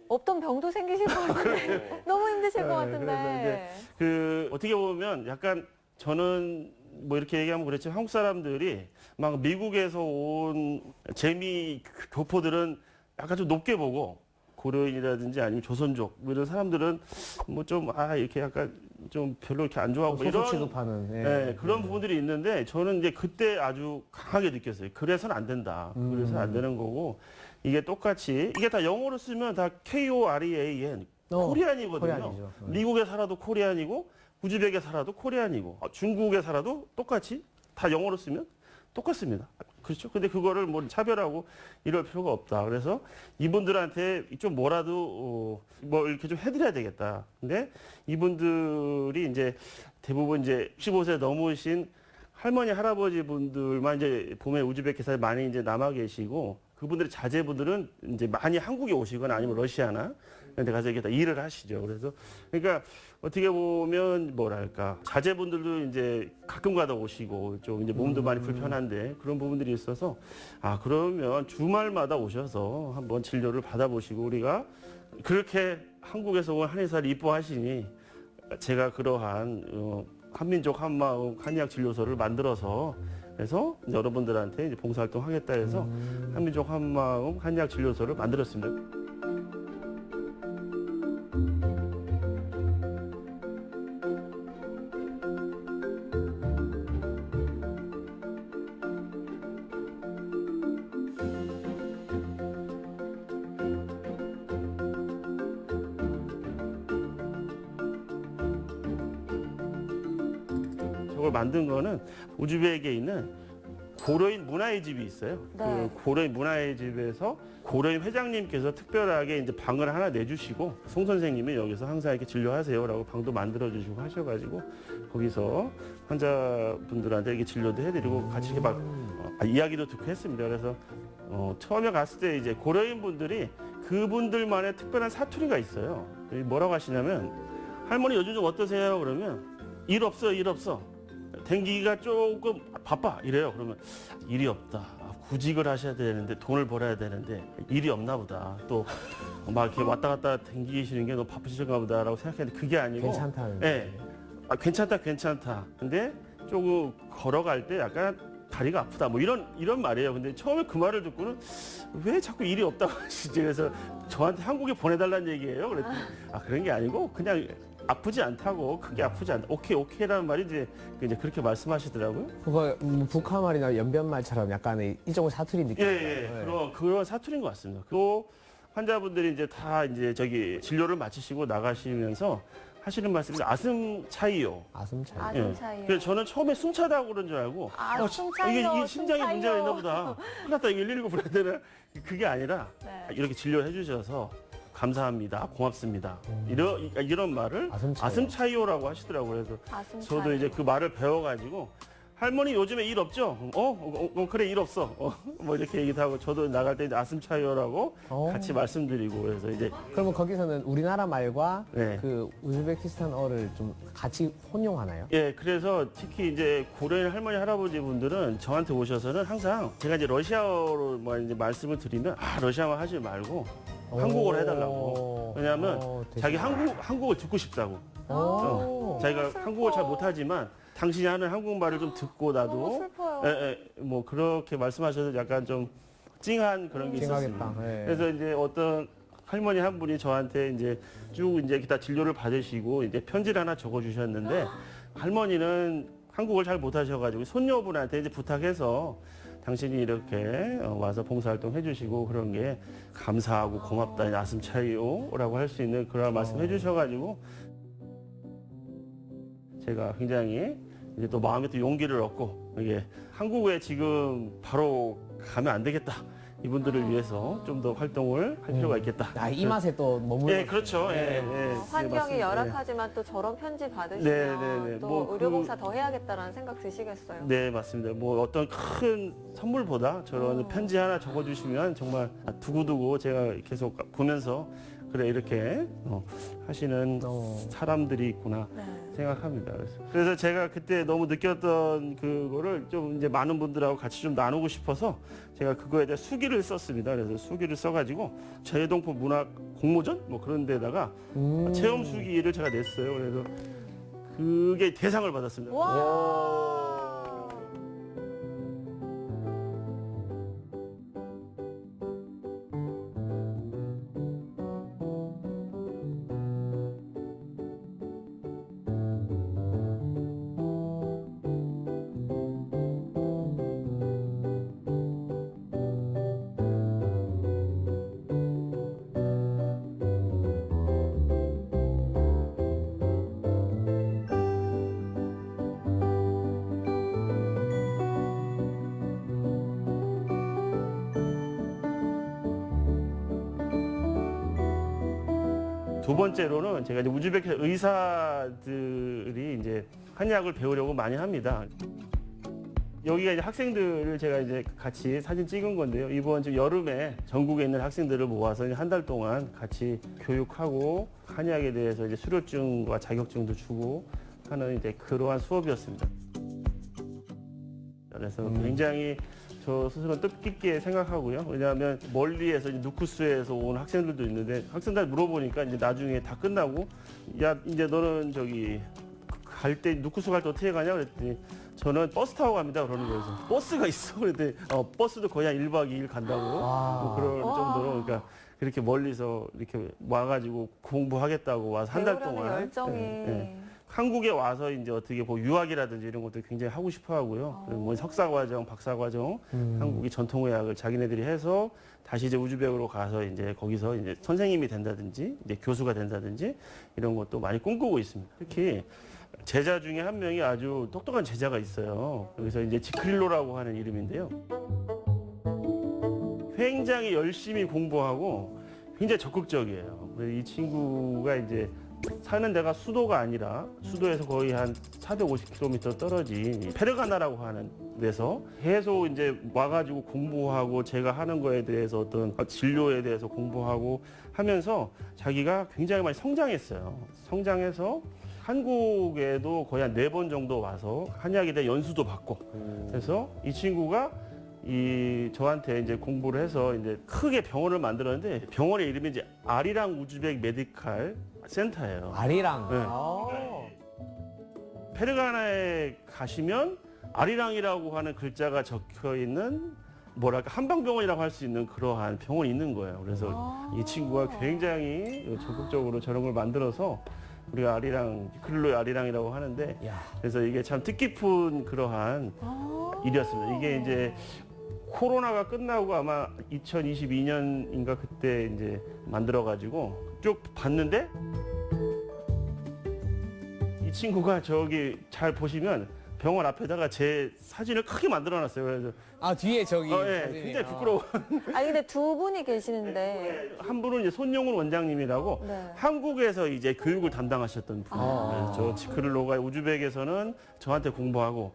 없던 병도 생기실 것 같은데 너무 힘드실 것 같은데. 그래서 이제 어떻게 보면 약간 저는 이렇게 얘기하면 그렇지만 한국 사람들이 막 미국에서 온 재미 교포들은 약간 좀 높게 보고 고려인이라든지 아니면 조선족 이런 사람들은 이렇게 약간 좀 별로 이렇게 안 좋아하고 소수 취급하는 그런 부분들이 있는데 저는 이제 그때 아주 강하게 느꼈어요. 그래서는 안 된다. 그래서는 안 되는 거고 이게 똑같이 이게 다 영어로 쓰면 다 KOREAN 코리안이거든요. 코리안이죠. 미국에 살아도 코리안이고 우즈벡에 살아도 코리안이고 중국에 살아도 똑같이 다 영어로 쓰면 똑같습니다. 그렇죠? 근데 그거를 차별하고 이럴 필요가 없다. 그래서 이분들한테 좀 뭐라도 이렇게 좀 해드려야 되겠다. 근데 이분들이 이제 대부분 이제 65세 넘으신 할머니, 할아버지 분들만 이제 봄에 우즈베키스탄에 많이 이제 남아 계시고 그분들의 자제분들은 이제 많이 한국에 오시거나 아니면 러시아나 그런 데 가서 이렇게 다 일을 하시죠. 그래서 그러니까 어떻게 보면 자제분들도 이제 가끔 가다 오시고 좀 이제 몸도 많이 불편한데 그런 부분들이 있어서 그러면 주말마다 오셔서 한번 진료를 받아보시고 우리가 그렇게 한국에서 온 한의사를 이뻐하시니 제가 그러한 한민족 한마음 한의학 진료소를 만들어서 해서 여러분들한테 이제 봉사활동 하겠다 해서 한민족 한마음 한의학 진료소를 만들었습니다. 저걸 만든 거는 우즈벡에 있는 고려인 문화의 집이 있어요. 네. 그 고려인 문화의 집에서 고려인 회장님께서 특별하게 이제 방을 하나 내주시고 송 선생님이 여기서 항상 이렇게 진료하세요라고 방도 만들어주시고 하셔가지고 거기서 환자분들한테 이렇게 진료도 해드리고 같이 이렇게 막 이야기도 듣고 했습니다. 그래서 처음에 갔을 때 이제 고려인 분들이 그분들만의 특별한 사투리가 있어요. 뭐라고 하시냐면 할머니 요즘 좀 어떠세요? 그러면 일 없어, 일 없어. 댕기기가 조금 바빠 이래요. 그러면 일이 없다. 구직을 하셔야 되는데 돈을 벌어야 되는데 일이 없나 보다. 또 막 이렇게 왔다 갔다 댕기시는 게 너무 바쁘신가 보다라고 생각했는데 그게 아니고 괜찮다는. 네. 괜찮다 괜찮다. 근데 조금 걸어갈 때 약간 다리가 아프다 뭐 이런 말이에요. 근데 처음에 그 말을 듣고는 왜 자꾸 일이 없다고 하시지? 그래서 저한테 한국에 보내달라는 얘기예요. 그랬더니 그런 게 아니고 그냥 아프지 않다고 크게 아프지 않다. 오케이라는 말이 이제 그렇게 말씀하시더라고요. 그거 북한말이나 연변말처럼 약간의 이쪽은 사투리 느낌. 예. 그런 사투리인 것 같습니다. 또 환자분들이 이제 다 이제 저기 진료를 마치시고 나가시면서 하시는 말씀이 아슴 차이요. 아슴 차이. 아슴 차이요. 그래서 저는 처음에 숨차다고 그런 줄 알고 숨 차이요. 이게 심장에 숨 문제가 차이요. 있나 보다. 큰일 났다. 이거 119 불러야 되나? 그게 아니라 네. 이렇게 진료를 해주셔서 감사합니다. 고맙습니다. 이런 말을 아슴 차이요라고 하시더라고요. 그래서 아슴 저도 차이요. 이제 그 말을 배워가지고 할머니 요즘에 일 없죠? 그래 일 없어. 뭐 이렇게 얘기도 하고 저도 나갈 때 이제 아슴 차이요라고 같이 말씀드리고 그래서 이제 그러면 거기서는 우리나라 말과 네. 그 우즈베키스탄어를 좀 같이 혼용하나요? 예, 그래서 특히 이제 고려인 할머니 할아버지 분들은 저한테 오셔서는 항상 제가 이제 러시아어로 뭐 이제 말씀을 드리면 러시아말 하지 말고 한국어로 해달라고. 왜냐하면 자기 한국을 듣고 싶다고. 자기가 한국어를 잘 못하지만 당신이 하는 한국말을 좀 듣고 너무 나도 슬퍼요. 뭐 그렇게 말씀하셔서 약간 좀 찡한 그런 게 있었습니다. 찡하겠다. 예. 그래서 이제 어떤 할머니 한 분이 저한테 이제 쭉 이제 기타 진료를 받으시고 이제 편지를 하나 적어주셨는데 할머니는 한국을 잘 못하셔가지고 손녀분한테 이제 부탁해서 당신이 이렇게 와서 봉사활동 해주시고 그런 게 감사하고 고맙다 아슴 차이요라고 할 수 있는 그런 말씀 해주셔가지고 제가 굉장히 이제 또 마음에 또 용기를 얻고 이게 한국에 지금 바로 가면 안 되겠다. 이분들을 위해서 좀 더 활동을 할 필요가 있겠다. 이 맛에 또 머물러. 예, 그렇죠. 예, 환경이 맞습니다. 열악하지만 또 저런 편지 받으시면 네. 또 뭐 의료봉사 더 해야겠다라는 생각 드시겠어요. 네, 맞습니다. 뭐 어떤 큰 선물보다 저런 편지 하나 적어주시면 정말 두고두고 제가 계속 보면서 그래 이렇게 하시는 사람들이 있구나 네. 생각합니다. 그래서 제가 그때 너무 느꼈던 그거를 좀 이제 많은 분들하고 같이 좀 나누고 싶어서 제가 그거에 대해 수기를 썼습니다. 그래서 수기를 써가지고 제동포 문학 공모전 뭐 그런 데다가 체험 수기를 제가 냈어요. 그래서 그게 대상을 받았습니다. 와. 두 번째로는 제가 이제 우즈베키 의사들이 이제 한의학을 배우려고 많이 합니다. 여기가 이제 학생들을 제가 이제 같이 사진 찍은 건데요. 이번 지금 여름에 전국에 있는 학생들을 모아서 한 달 동안 같이 교육하고 한의학에 대해서 이제 수료증과 자격증도 주고 하는 이제 그러한 수업이었습니다. 그래서 굉장히 저 스스로 뜻깊게 생각하고요. 왜냐하면 멀리에서 이제 누쿠스에서 온 학생들도 있는데 학생들 물어보니까 이제 나중에 다 끝나고 야 이제 너는 저기 갈 때 누쿠스 갈 때 어떻게 가냐 그랬더니 저는 버스 타고 갑니다 그러는 거예요. 그래서 버스가 있어 그랬더니 버스도 거의 한 1박 2일 간다고 뭐 그럴 정도로 그러니까 그렇게 멀리서 이렇게 와가지고 공부하겠다고 와서 한 달 배우라는 동안 열정이. 한국에 와서 이제 어떻게 뭐 유학이라든지 이런 것도 굉장히 하고 싶어 하고요. 그리고 뭐 석사과정, 박사과정, 한국의 전통의학을 자기네들이 해서 다시 이제 우즈벡으로 가서 이제 거기서 이제 선생님이 된다든지 이제 교수가 된다든지 이런 것도 많이 꿈꾸고 있습니다. 특히 제자 중에 한 명이 아주 똑똑한 제자가 있어요. 여기서 이제 지크릴로라고 하는 이름인데요. 굉장히 열심히 공부하고 굉장히 적극적이에요. 그래서 이 친구가 이제 사는 데가 수도가 아니라 수도에서 거의 한 450km 떨어진 페르가나라고 하는 데서 계속 이제 와가지고 공부하고 제가 하는 거에 대해서 어떤 진료에 대해서 공부하고 하면서 자기가 굉장히 많이 성장했어요. 성장해서 한국에도 거의 한 4번 정도 와서 한의학에 대해 연수도 받고 그래서 이 친구가 저한테 이제 공부를 해서 이제 크게 병원을 만들었는데 병원의 이름이 이제 아리랑 우즈벡 메디칼 센터예요. 아리랑. 네. 페르가나에 가시면 아리랑이라고 하는 글자가 적혀 있는 뭐랄까 한방병원이라고 할 수 있는 그러한 병원이 있는 거예요. 그래서 이 친구가 굉장히 적극적으로 저런 걸 만들어서 우리가 아리랑, 클로의 아리랑이라고 하는데 야. 그래서 이게 참 뜻깊은 그러한 일이었습니다. 이게 이제 코로나가 끝나고 아마 2022년인가 그때 이제 만들어가지고 쭉 봤는데 이 친구가 저기 잘 보시면 병원 앞에다가 제 사진을 크게 만들어놨어요. 그래서 뒤에 저기. 예, 사진이. 굉장히 부끄러워. 아니 근데 두 분이 계시는데 한 분은 이제 손용훈 원장님이라고 네. 한국에서 이제 교육을 담당하셨던 분이에요. 그래서 저 지크릴로가 우즈벡에서는 저한테 공부하고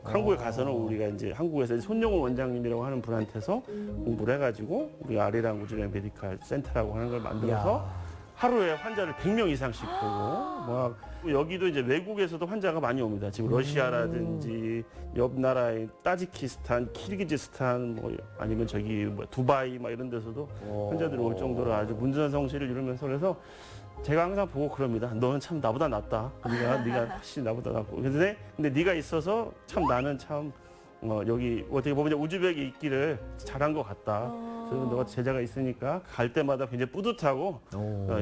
한국에 가서는 우리가 이제 한국에서 손용훈 원장님이라고 하는 분한테서 공부를 해가지고 우리 아리랑 우즈벡 메디칼 센터라고 하는 걸 만들어서 하루에 환자를 100명 이상씩 보고 뭐 여기도 이제 외국에서도 환자가 많이 옵니다. 지금 러시아라든지 옆 나라의 따지키스탄, 키르기즈스탄 뭐 아니면 저기 뭐 두바이 막 이런 데서도 환자들이 올 정도로 아주 문전성시를 이루면서 그래서 제가 항상 보고 그럽니다. 너는 참 나보다 낫다. 네가 훨씬 나보다 낫고. 근데 네가 있어서 참 나는 참 여기 어떻게 보면 우즈벡에 있기를 잘한 것 같다. 그래서 너가 제자가 있으니까 갈 때마다 굉장히 뿌듯하고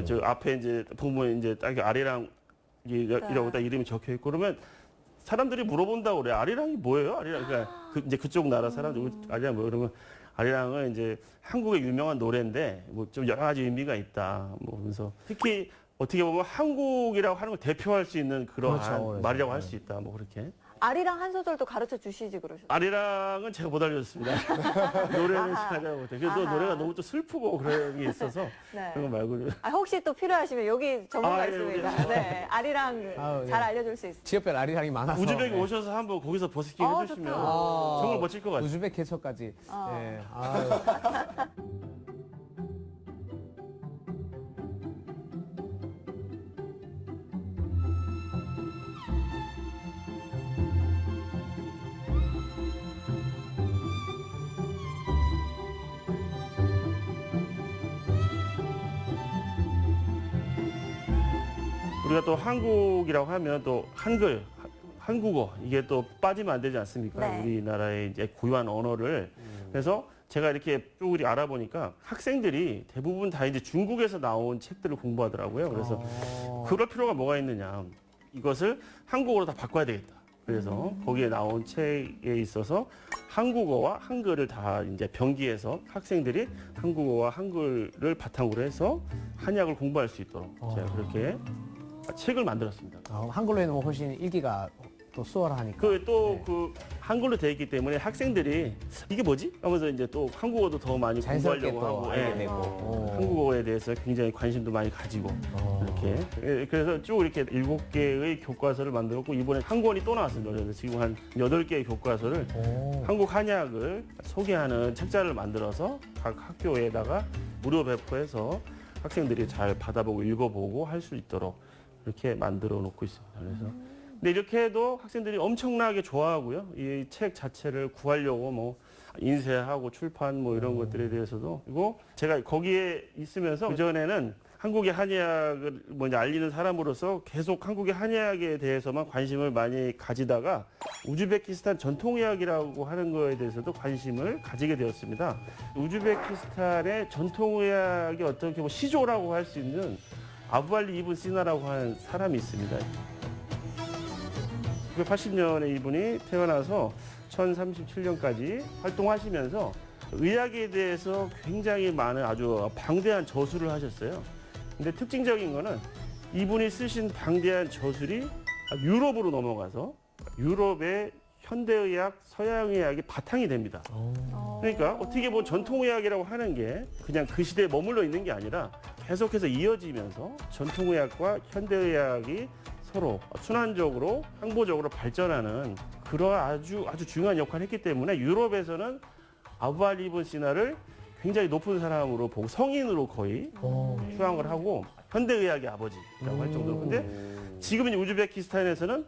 저 앞에 이제 보면 이제 딱 아리랑 이라고 딱 이름이 적혀 있고 그러면 사람들이 물어본다고 그래. 아리랑이 뭐예요? 아리랑 그러니까 이제 그쪽 나라 사람들 아리랑 뭐 그러면 아리랑은 이제 한국의 유명한 노래인데 뭐 좀 여러 가지 의미가 있다. 뭐 그래서 특히 어떻게 보면 한국이라고 하는 걸 대표할 수 있는 그러한 그렇죠. 말이라고 할 수 있다. 뭐 그렇게. 아리랑 한 소절도 가르쳐 주시지 그러셨어요. 아리랑은 제가 못 알려줬습니다. 노래는 제가 잘 못해요. 그래서 노래가 너무 또 슬프고 그런 게 있어서 네. 그런 거 말고. 혹시 또 필요하시면 여기 전문가 예, 있습니다. 여기. 네, 아리랑 네. 잘 알려줄 수 있어요. 지역별 아리랑이 많아서. 우즈벡에 네. 오셔서 한번 거기서 버스킹 해주시면 좋다. 정말 멋질 것 같아요. 우즈벡 개척까지. 네. 우리가 또 한국이라고 하면 또 한글, 한국어 이게 또 빠지면 안 되지 않습니까? 네. 우리나라의 이제 고유한 언어를. 그래서 제가 이렇게 쭉 알아보니까 학생들이 대부분 다 이제 중국에서 나온 책들을 공부하더라고요. 그래서 그럴 필요가 뭐가 있느냐. 이것을 한국어로 다 바꿔야 되겠다. 그래서 거기에 나온 책에 있어서 한국어와 한글을 다 이제 병기해서 학생들이 한국어와 한글을 바탕으로 해서 한의학을 공부할 수 있도록 제가 그렇게 책을 만들었습니다. 한글로 해놓으면 훨씬 읽기가 또 수월하니까. 그 한글로 되어 있기 때문에 학생들이 이게 뭐지? 하면서 이제 또 한국어도 더 많이 자연스럽게 공부하려고 또 하고 알게 예. 되고. 한국어에 대해서 굉장히 관심도 많이 가지고 이렇게 그래서 쭉 이렇게 7개의 교과서를 만들었고 이번에 한 권이 또 나왔습니다. 그래서 지금 한 8개의 교과서를 한국 한의학을 소개하는 책자를 만들어서 각 학교에다가 무료 배포해서 학생들이 잘 받아보고 읽어보고 할 수 있도록 이렇게 만들어 놓고 있습니다. 그래서 근데 이렇게 해도 학생들이 엄청나게 좋아하고요. 이 책 자체를 구하려고 뭐 인쇄하고 출판 뭐 이런 것들에 대해서도 그리고 제가 거기에 있으면서 그전에는 한국의 한의학을 뭐 이제 알리는 사람으로서 계속 한국의 한의학에 대해서만 관심을 많이 가지다가 우즈베키스탄 전통의학이라고 하는 거에 대해서도 관심을 가지게 되었습니다. 우즈베키스탄의 전통의학의 어떻게 뭐 시조라고 할 수 있는 아부알리 이븐 시나라고 하는 사람이 있습니다. 1980년에 이분이 태어나서 1037년까지 활동하시면서 의학에 대해서 굉장히 많은 아주 방대한 저술을 하셨어요. 근데 특징적인 거는 이분이 쓰신 방대한 저술이 유럽으로 넘어가서 유럽의 현대의학, 서양의학이 바탕이 됩니다. 그러니까 어떻게 보면 전통의학이라고 하는 게 그냥 그 시대에 머물러 있는 게 아니라 계속해서 이어지면서 전통의학과 현대의학이 서로 순환적으로 항보적으로 발전하는 그런 아주 중요한 역할을 했기 때문에 유럽에서는 아부알리 이븐 시나를 굉장히 높은 사람으로 보고 성인으로 거의 추앙을 하고 현대의학의 아버지라고 할 정도로. 근데 지금 이제 우즈베키스탄에서는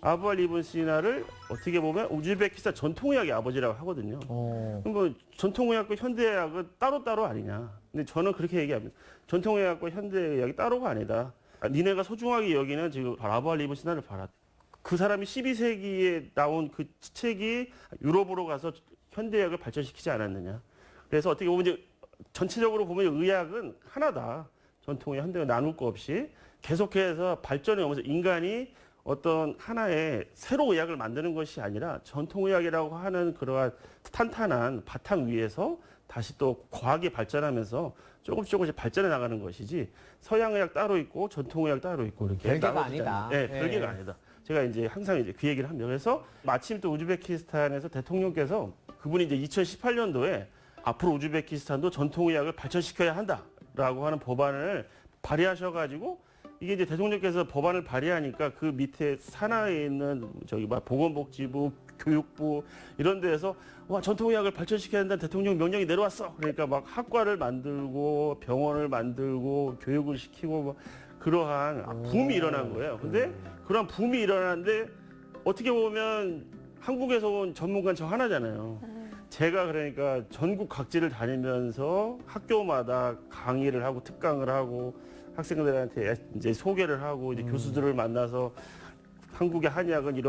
아부알리 이븐 시나를 어떻게 보면 우즈베키스탄 전통의학의 아버지라고 하거든요. 그럼 뭐 전통의학과 현대의학은 따로따로 아니냐. 근데 저는 그렇게 얘기합니다. 전통의학과 현대의학이 따로가 아니다. 니네가 소중하게 여기는 지금 아부알리 이븐 시나를 봐라. 그 사람이 12세기에 나온 그 책이 유럽으로 가서 현대의학을 발전시키지 않았느냐. 그래서 어떻게 보면 이제 전체적으로 보면 의학은 하나다. 전통의 현대의 나눌 거 없이 계속해서 발전해 오면서 인간이 어떤 하나의 새로 의학을 만드는 것이 아니라 전통의학이라고 하는 그러한 탄탄한 바탕 위에서 다시 또 과학이 발전하면서 조금씩 발전해 나가는 것이지 서양의학 따로 있고 전통의학 따로 있고 이렇게 별개가 나눠지지 아니다. 네, 별개가 아니다. 제가 이제 항상 이제 그 얘기를 합니다. 그래서 마침 또 우즈베키스탄에서 대통령께서 그분이 이제 2018년도에 앞으로 우즈베키스탄도 전통의학을 발전시켜야 한다라고 하는 법안을 발의하셔가지고 이게 이제 대통령께서 법안을 발의하니까 그 밑에 산하에 있는 저기 막 보건복지부, 교육부 이런 데에서 와 전통의학을 발전시켜야 한다는 대통령 명령이 내려왔어. 그러니까 막 학과를 만들고 병원을 만들고 교육을 시키고 뭐 그러한 붐이 일어난 거예요. 근데 그런 붐이 일어나는데 어떻게 보면 한국에서 온 전문가는 저 하나잖아요. 제가 그러니까 전국 각지를 다니면서 학교마다 강의를 하고 특강을 하고 학생들한테 이제 소개를 하고 이제 교수들을 만나서 한국의 한의학은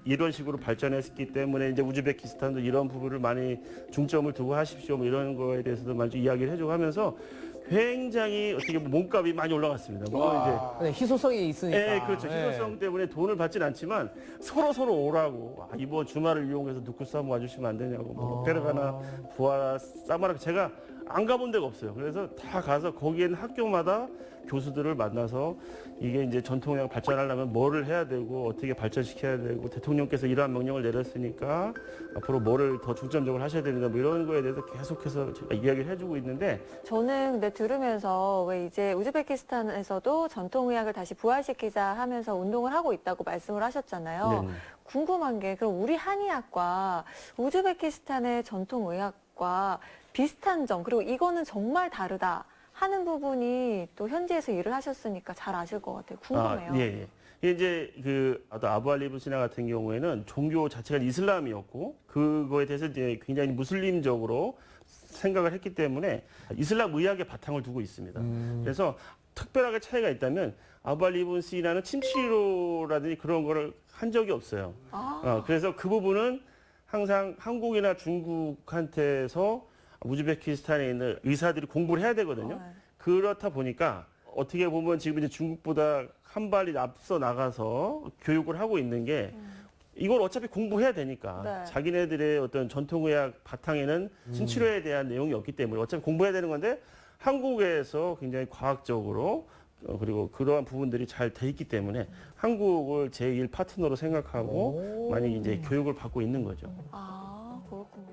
이런 식으로 발전했기 때문에 이제 우즈베키스탄도 이런 부분을 많이 중점을 두고 하십시오. 뭐 이런 거에 대해서도 많이 이야기를 해주고 하면서 굉장히 어떻게 보면 몸값이 많이 올라갔습니다. 물론 이제 희소성이 있으니까. 네, 그렇죠. 희소성 때문에 돈을 받진 않지만 서로 오라고 이번 주말을 이용해서 누쿠스 한번 와주시면 안 되냐고 뭐 페르가나 부하라 사마라 제가 안 가본 데가 없어요. 그래서 다 가서 거기에는 학교마다 교수들을 만나서 이게 이제 전통의학 발전하려면 뭐를 해야 되고 어떻게 발전시켜야 되고 대통령께서 이러한 명령을 내렸으니까 앞으로 뭐를 더 중점적으로 하셔야 된다 뭐 이런 거에 대해서 계속해서 제가 이야기를 해주고 있는데 저는 근데 들으면서 왜 이제 우즈베키스탄에서도 전통의학을 다시 부활시키자 하면서 운동을 하고 있다고 말씀을 하셨잖아요. 네네. 궁금한 게 그럼 우리 한의학과 우즈베키스탄의 전통의학과 비슷한 점 그리고 이거는 정말 다르다 하는 부분이 또 현지에서 일을 하셨으니까 잘 아실 것 같아요. 궁금해요. 예. 이제 그 아부알리 이븐 시나 같은 경우에는 종교 자체가 이슬람이었고 그거에 대해서 이제 굉장히 무슬림적으로 생각을 했기 때문에 이슬람 의학의 바탕을 두고 있습니다. 그래서 특별하게 차이가 있다면 아부알리 이븐 시나는 침치료라든지 그런 거를 한 적이 없어요. 그래서 그 부분은 항상 한국이나 중국한테서 우즈베키스탄에 있는 의사들이 공부를 해야 되거든요. 그렇다 보니까 어떻게 보면 지금 이제 중국보다 한 발이 앞서 나가서 교육을 하고 있는 게 이걸 어차피 공부해야 되니까 네. 자기네들의 어떤 전통의학 바탕에는 신치료에 대한 내용이 없기 때문에 어차피 공부해야 되는 건데 한국에서 굉장히 과학적으로 그리고 그러한 부분들이 잘 돼 있기 때문에 한국을 제1 파트너로 생각하고 많이 이제 교육을 받고 있는 거죠. 아, 그렇군요.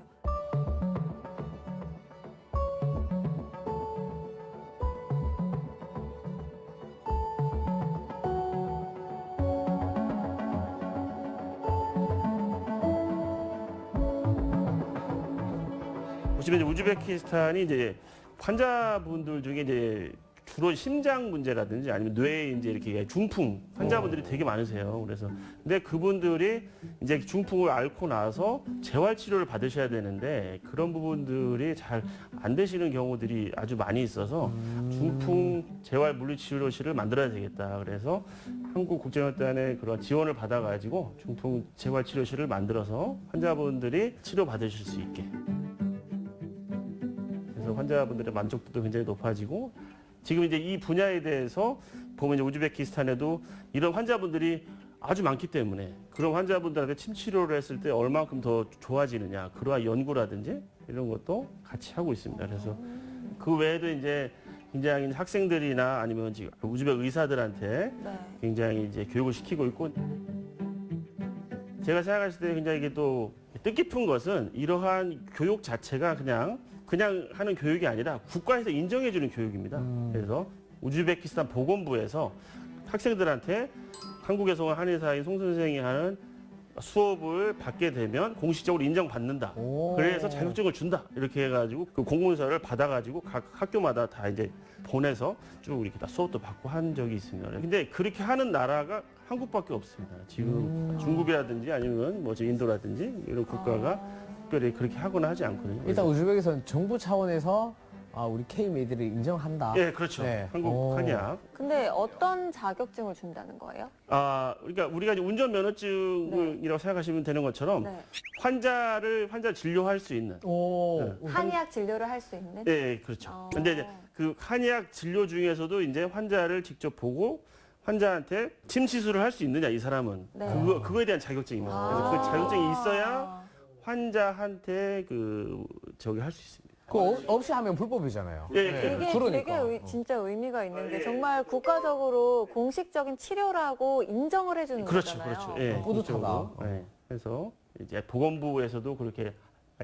보시면 이제 우즈베키스탄이 이제 환자분들 중에 이제 주로 심장 문제라든지 아니면 뇌에 이제 이렇게 중풍 환자분들이 되게 많으세요. 그래서 근데 그분들이 이제 중풍을 앓고 나서 재활 치료를 받으셔야 되는데 그런 부분들이 잘 안 되시는 경우들이 아주 많이 있어서 중풍 재활 물리치료실을 만들어야 되겠다. 그래서 한국국제혈단의 그런 지원을 받아가지고 중풍 재활 치료실을 만들어서 환자분들이 치료 받으실 수 있게. 그래서 환자분들의 만족도도 굉장히 높아지고. 지금 이제 이 분야에 대해서 보면 이제 우즈베키스탄에도 이런 환자분들이 아주 많기 때문에 그런 환자분들한테 침 치료를 했을 때 얼마큼 더 좋아지느냐 그러한 연구라든지 이런 것도 같이 하고 있습니다. 그래서 그 외에도 이제 굉장히 학생들이나 아니면 지금 우즈벡 의사들한테 네. 굉장히 이제 교육을 시키고 있고 제가 생각했을 때 굉장히 이게 또 뜻깊은 것은 이러한 교육 자체가 그냥 하는 교육이 아니라 국가에서 인정해주는 교육입니다. 그래서 우즈베키스탄 보건부에서 학생들한테 한국에서 온 한의사인 송 선생이 하는 수업을 받게 되면 공식적으로 인정받는다. 그래서 자격증을 준다. 이렇게 해가지고 그 공문서를 받아가지고 각 학교마다 다 이제 보내서 쭉 이렇게 다 수업도 받고 한 적이 있습니다. 근데 그렇게 하는 나라가 한국밖에 없습니다. 지금 중국이라든지 아니면 뭐 인도라든지 이런 국가가 특별히 그렇게 하거나 하지 않거든요. 일단 우즈벡에서는 정부 차원에서 우리 K-메디를 인정한다. 예, 그렇죠. 네. 한국 한의학. 근데 어떤 자격증을 준다는 거예요? 그러니까 우리가 이제 운전 면허증이라고 생각하시면 되는 것처럼 네. 환자 진료할 수 있는. 오. 한의학 진료를 할 수 있는? 예, 그렇죠. 근데 이제 그 한의학 진료 중에서도 이제 환자를 직접 보고 환자한테 침 시술을 할 수 있느냐 이 사람은 네. 그거에 대한 자격증입니다. 그래서 그 자격증이 있어야 환자한테 할 수 있습니다. 그거 없이 하면 불법이잖아요. 예, 이게 그러니까. 되게 진짜 의미가 있는 게 예. 정말 국가적으로 공식적인 치료라고 인정을 해주는 그렇죠, 거잖아요. 그렇죠. 예, 뿌듯하다. 이쪽으로. 예. 그래서 이제 보건부에서도 그렇게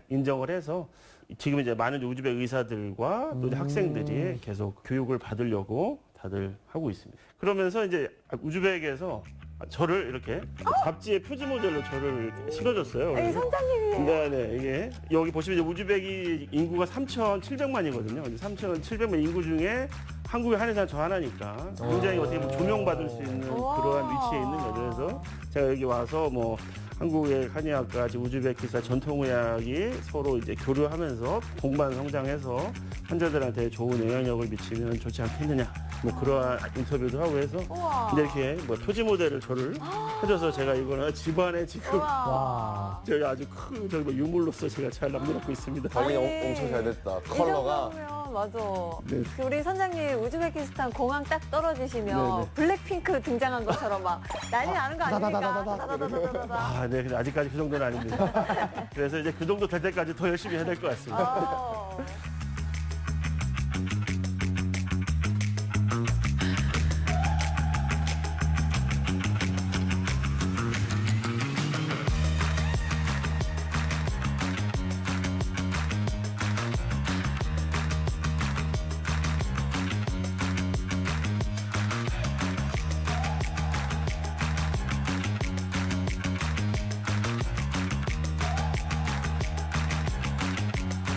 인정을 해서 지금 이제 많은 우즈벡 의사들과 또 이제 학생들이 계속 교육을 받으려고 다들 하고 있습니다. 그러면서 이제 우즈벡에서 저를 이렇게 잡지의 표지 모델로 저를 이렇게 실어줬어요. 이 선장님이에요. 네, 이게 여기 보시면 이제 우즈벡이 인구가 3,700만이거든요. 3,700만 인구 중에 한국의 한의사는 저 하나니까 굉장히 어떻게 보면 조명받을 수 있는 그러한 위치에 있는 거죠. 그래서 제가 여기 와서 뭐 한국의 한의학과 우즈베키스탄 전통의학이 서로 이제 교류하면서 동반 성장해서 환자들한테 좋은 영향력을 미치면 좋지 않겠느냐. 뭐 그러한 인터뷰도 하고 해서 우와. 이제 이렇게 뭐 표지 모델을 저를 해줘서 제가 이거는 집안에 지금 와. 저희 아주 큰 저기 뭐 유물로서 제가 잘 남겨놓고 있습니다. 관리 아니, 엄청 잘 됐다. 이 컬러가. 정도면 맞아. 네. 우리 선장님 우즈베키스탄 공항 딱 떨어지시면 네. 블랙핑크 등장한 것처럼 막 난리 나는 거 아닙니까? 다다다다다다. 다다다다다다. 네, 근데 아직까지 그 정도는 아닙니다. 그래서 이제 그 정도 될 때까지 더 열심히 해야 될 것 같습니다. 어.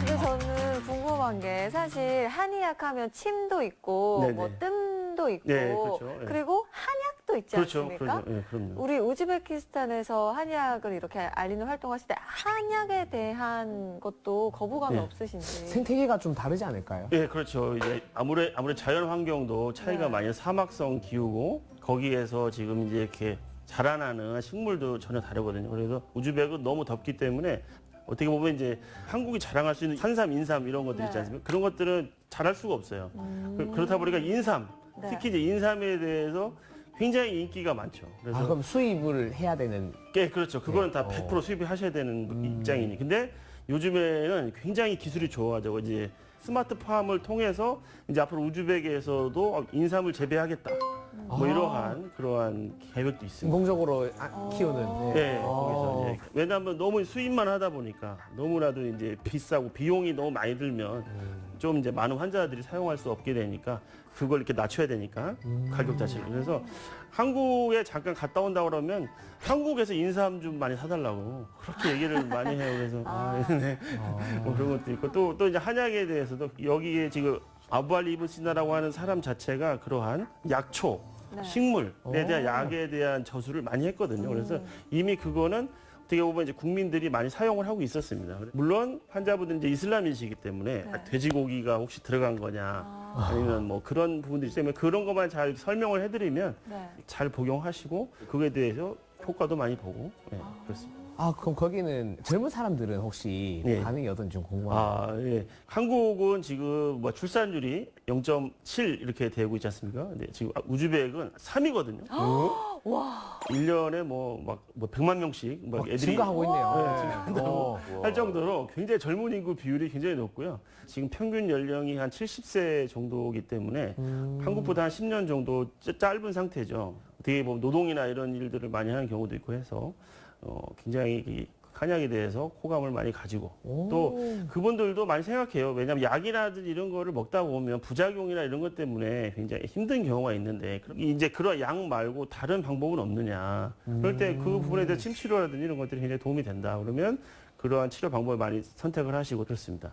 근데 저는 궁금한 게 사실 한의학 하면 침도 있고 네네. 뭐 뜸도 있고 네, 그렇죠. 네. 그리고 한약도 있지 그렇죠, 않습니까? 그럼요. 우리 우즈베키스탄에서 한의학을 이렇게 알리는 활동하실 때 한약에 대한 것도 거부감이 네. 없으신지. 생태계가 좀 다르지 않을까요? 예, 그렇죠. 이제 아무래도 자연 환경도 차이가 네. 많이 사막성 기후고 거기에서 지금 이제 이렇게 자라나는 식물도 전혀 다르거든요. 그래서 우즈벡은 너무 덥기 때문에 어떻게 보면 이제 한국이 자랑할 수 있는 산삼, 인삼 이런 것들 있지 네. 않습니까? 그런 것들은 자랄 수가 없어요. 그렇다 보니까 인삼, 네. 특히 이제 인삼에 대해서 굉장히 인기가 많죠. 그래서 그럼 수입을 해야 되는. 예, 그렇죠. 그거는 다 네. 100% 수입을 하셔야 되는 입장이니. 근데 요즘에는 굉장히 기술이 좋아져. 이제 스마트팜을 통해서 이제 앞으로 우즈벡에서도 인삼을 재배하겠다. 뭐 이러한 그러한 계획도 있습니다. 인공적으로 키우는. 네, 거기서 이제 왜냐하면 너무 수입만 하다 보니까 너무나도 이제 비싸고 비용이 너무 많이 들면 좀 이제 많은 환자들이 사용할 수 없게 되니까 그걸 이렇게 낮춰야 되니까 가격 자체를. 그래서 한국에 잠깐 갔다 온다 그러면 한국에서 인삼 좀 많이 사달라고 그렇게 얘기를 많이 해요. 그래서 네. 뭐 그런 것도 있고 또 이제 한약에 대해서도 여기에 지금 아부 알리브시나라고 하는 사람 자체가 그러한 약초, 네. 식물에 대한 약에 대한 저술을 많이 했거든요. 그래서 이미 그거는 어떻게 보면 이제 국민들이 많이 사용을 하고 있었습니다. 물론 환자분들은 이제 이슬람인이시기 때문에 네. 돼지고기가 혹시 들어간 거냐 아니면 뭐 그런 부분들이 때문에 그런 것만 잘 설명을 해드리면 네. 잘 복용하시고 그거에 대해서 효과도 많이 보고 그렇습니다. 아, 그럼 거기는 젊은 사람들은 혹시 예. 반응이 어떤지 좀 궁금합니다. 아, 예. 한국은 지금 뭐 출산율이 0.7 이렇게 되고 있지 않습니까? 근데 지금 우즈벡은 3이거든요. 와. 1년에 뭐 100만 명씩 막 애들이 증가하고 있네요. 네, 어. 할 정도로 굉장히 젊은 인구 비율이 굉장히 높고요. 지금 평균 연령이 한 70세 정도이기 때문에 한국보다 한 10년 정도 짧은 상태죠. 어떻게 보면 노동이나 이런 일들을 많이 하는 경우도 있고 해서 굉장히 이 한약에 대해서 호감을 많이 가지고 또 그분들도 많이 생각해요. 왜냐하면 약이라든지 이런 거를 먹다 보면 부작용이나 이런 것 때문에 굉장히 힘든 경우가 있는데 이제 그런 약 말고 다른 방법은 없느냐. 그럴 때 그 부분에 대해 침치료라든지 이런 것들이 굉장히 도움이 된다. 그러면 그러한 치료 방법을 많이 선택을 하시고 그렇습니다.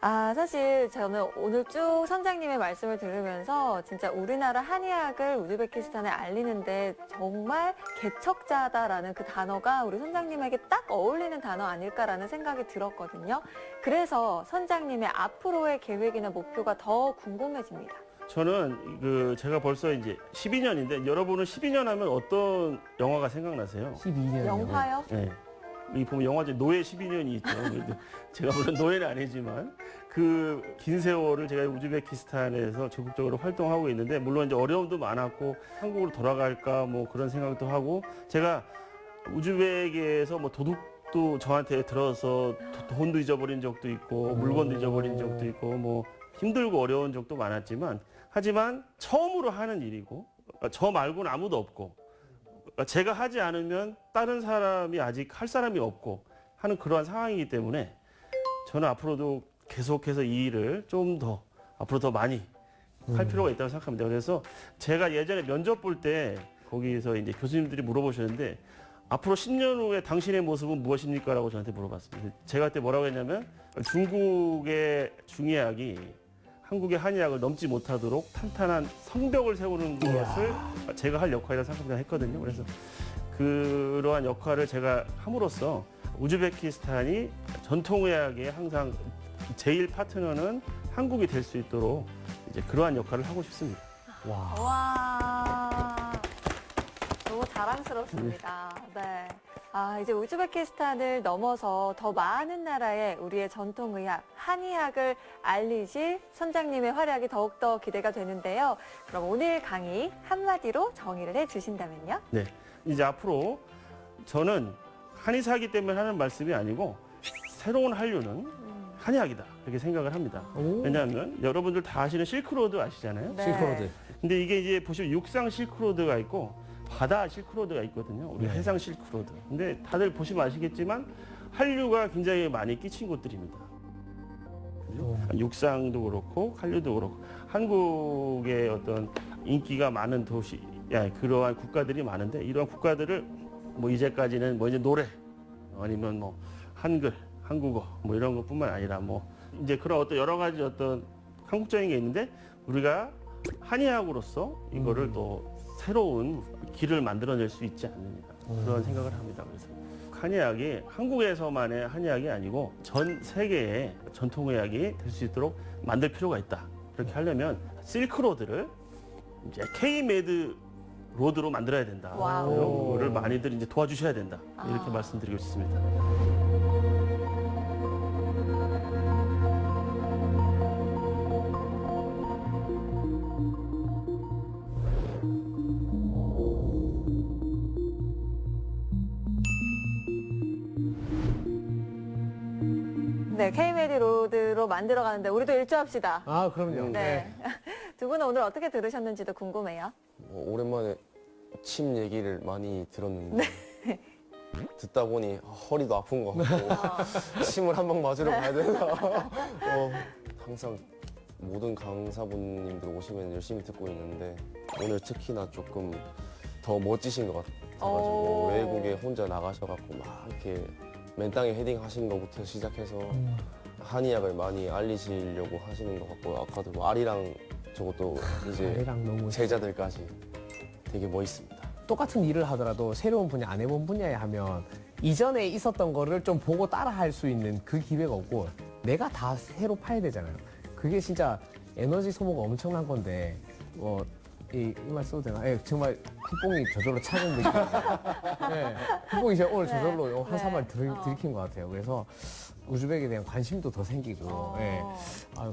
아, 사실 저는 오늘 쭉 선장님의 말씀을 들으면서 진짜 우리나라 한의학을 우즈베키스탄에 알리는데 정말 개척자다라는 그 단어가 우리 선장님에게 딱 어울리는 단어 아닐까라는 생각이 들었거든요. 그래서 선장님의 앞으로의 계획이나 목표가 더 궁금해집니다. 저는 제가 벌써 이제 12년인데 여러분은 12년 하면 어떤 영화가 생각나세요? 12년. 영화요? 네. 이 보면 영화 중에 노예 12년이 있죠. 그래도 제가 물론 노예는 아니지만 그 긴 세월을 제가 우즈베키스탄에서 적극적으로 활동하고 있는데 물론 이제 어려움도 많았고 한국으로 돌아갈까 뭐 그런 생각도 하고 제가 우즈벡에서 뭐 도둑도 저한테 들어서 돈도 잊어버린 적도 있고 물건도 잊어버린 적도 있고 뭐 힘들고 어려운 적도 많았지만 하지만 처음으로 하는 일이고 저 말고는 아무도 없고 제가 하지 않으면 다른 사람이 아직 할 사람이 없고 하는 그러한 상황이기 때문에 저는 앞으로도 계속해서 이 일을 좀 더 앞으로 더 많이 할 필요가 있다고 생각합니다. 그래서 제가 예전에 면접 볼 때 거기서 이제 교수님들이 물어보셨는데 앞으로 10년 후에 당신의 모습은 무엇입니까? 라고 저한테 물어봤습니다. 제가 그때 뭐라고 했냐면 중국의 중의학이 한국의 한의학을 넘지 못하도록 탄탄한 성벽을 세우는 것을 제가 할 역할이라고 생각합니다 했거든요. 그래서 그러한 역할을 제가 함으로써 우즈베키스탄이 전통의학의 항상 제일 파트너는 한국이 될 수 있도록 이제 그러한 역할을 하고 싶습니다. 와. 와, 너무 자랑스럽습니다. 네. 아, 이제 우즈베키스탄을 넘어서 더 많은 나라에 우리의 전통의학, 한의학을 알리실 선장님의 활약이 더욱더 기대가 되는데요. 그럼 오늘 강의 한마디로 정의를 해주신다면요? 네. 이제 앞으로 저는 한의사이기 때문에 하는 말씀이 아니고 새로운 한류는 한의학이다. 이렇게 생각을 합니다. 왜냐하면 여러분들 다 아시는 실크로드 아시잖아요. 네. 실크로드. 근데 이게 이제 보시면 육상 실크로드가 있고 바다 실크로드가 있거든요. 우리 해상 실크로드. 근데 다들 보시면 아시겠지만 한류가 굉장히 많이 끼친 곳들입니다. 그죠? 육상도 그렇고 한류도 그렇고 한국의 어떤 인기가 많은 도시, 그러한 국가들이 많은데 이러한 국가들을 뭐 이제까지는 뭐 이제 노래 아니면 뭐 한글, 한국어 뭐 이런 것뿐만 아니라 뭐 이제 그런 어떤 여러 가지 어떤 한국적인 게 있는데 우리가 한의학으로서 이거를 또 새로운 길을 만들어낼 수 있지 않느냐 그런 생각을 합니다. 그래서 한의학이 한국에서만의 한의학이 아니고 전 세계의 전통의학이 될 수 있도록 만들 필요가 있다. 그렇게 하려면 실크로드를 이제 K-메드 로드로 만들어야 된다. 와우. 그거를 많이들 이제 도와주셔야 된다. 이렇게 말씀드리고 싶습니다. 네, K-메디 로드로 만들어가는데 우리도 일조합시다. 아, 그럼요. 네. 두 분은 오늘 어떻게 들으셨는지도 궁금해요. 오랜만에 침 얘기를 많이 들었는데 듣다 보니 허리도 아픈 것 같고 침을 한 방 맞으러 가야 되나 항상 모든 강사분님들 오시면 열심히 듣고 있는데 오늘 특히나 조금 더 멋지신 것 같아가지고 외국에 혼자 나가셔갖고 막 이렇게 맨 땅에 헤딩 하신 것부터 시작해서 한의학을 많이 알리시려고 하시는 것 같고 아까도 뭐 아리랑 저것도 이제 아리랑 너무 제자들까지 되게 멋있습니다. 똑같은 일을 하더라도 새로운 분야, 안 해본 분야에 하면 이전에 있었던 거를 좀 보고 따라 할 수 있는 그 기회가 없고 내가 다 새로 파야 되잖아요. 그게 진짜 에너지 소모가 엄청난 건데 이 말 써도 되나? 예, 정말 국뽕이 저절로 차는 느낌. 예, 국뽕이 제가 오늘 저절로 한 사발 들이킨 것 같아요. 그래서 우즈벡에 대한 관심도 더 생기고, 예,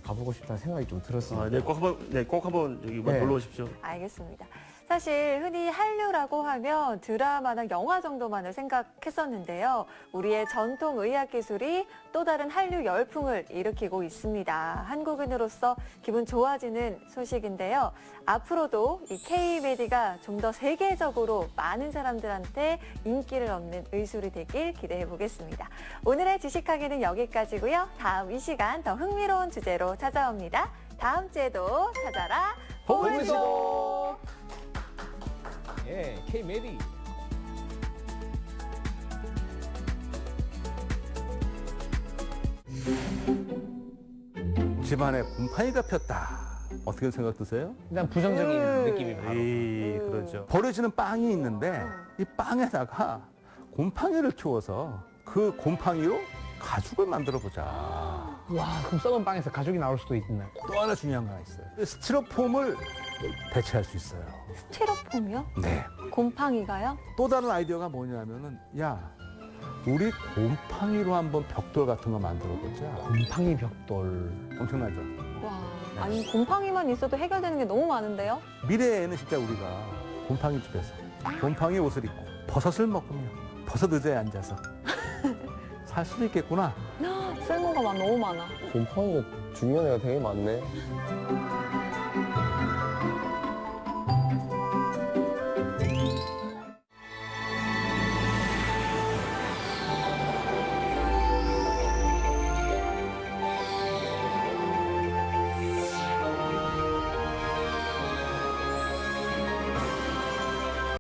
가보고 싶다는 생각이 좀 들었습니다. 꼭 한번 여기 네. 놀러 오십시오. 알겠습니다. 사실 흔히 한류라고 하면 드라마나 영화 정도만을 생각했었는데요. 우리의 전통 의학 기술이 또 다른 한류 열풍을 일으키고 있습니다. 한국인으로서 기분 좋아지는 소식인데요. 앞으로도 이 K-메디가 좀 더 세계적으로 많은 사람들한테 인기를 얻는 의술이 되길 기대해 보겠습니다. 오늘의 지식하기는 여기까지고요. 다음 이 시간 더 흥미로운 주제로 찾아옵니다. 다음 주에도 찾아라 보물소. 예, K-메디. 집안에 곰팡이가 폈다. 어떻게 생각 드세요? 일단 부정적인 느낌이 바로. 그러죠. 버려지는 빵이 있는데 이 빵에다가 곰팡이를 키워서 그 곰팡이로 가죽을 만들어 보자. 와, 그럼 썩은 빵에서 가죽이 나올 수도 있나요? 또 하나 중요한 거 하나 있어요. 스티로폼을 대체할 수 있어요. 스티로폼이요? 네. 곰팡이가요? 또 다른 아이디어가 뭐냐면은 야, 우리 곰팡이로 한번 벽돌 같은 거 만들어 보자. 곰팡이 벽돌. 엄청나죠? 와, 아니 곰팡이만 있어도 해결되는 게 너무 많은데요? 미래에는 진짜 우리가 곰팡이 집에서 곰팡이 옷을 입고 버섯을 먹으며 버섯 의자에 앉아서 살 수도 있겠구나. 쓸모가 너무 많아. 곰팡이가 중요한 애가 되게 많네.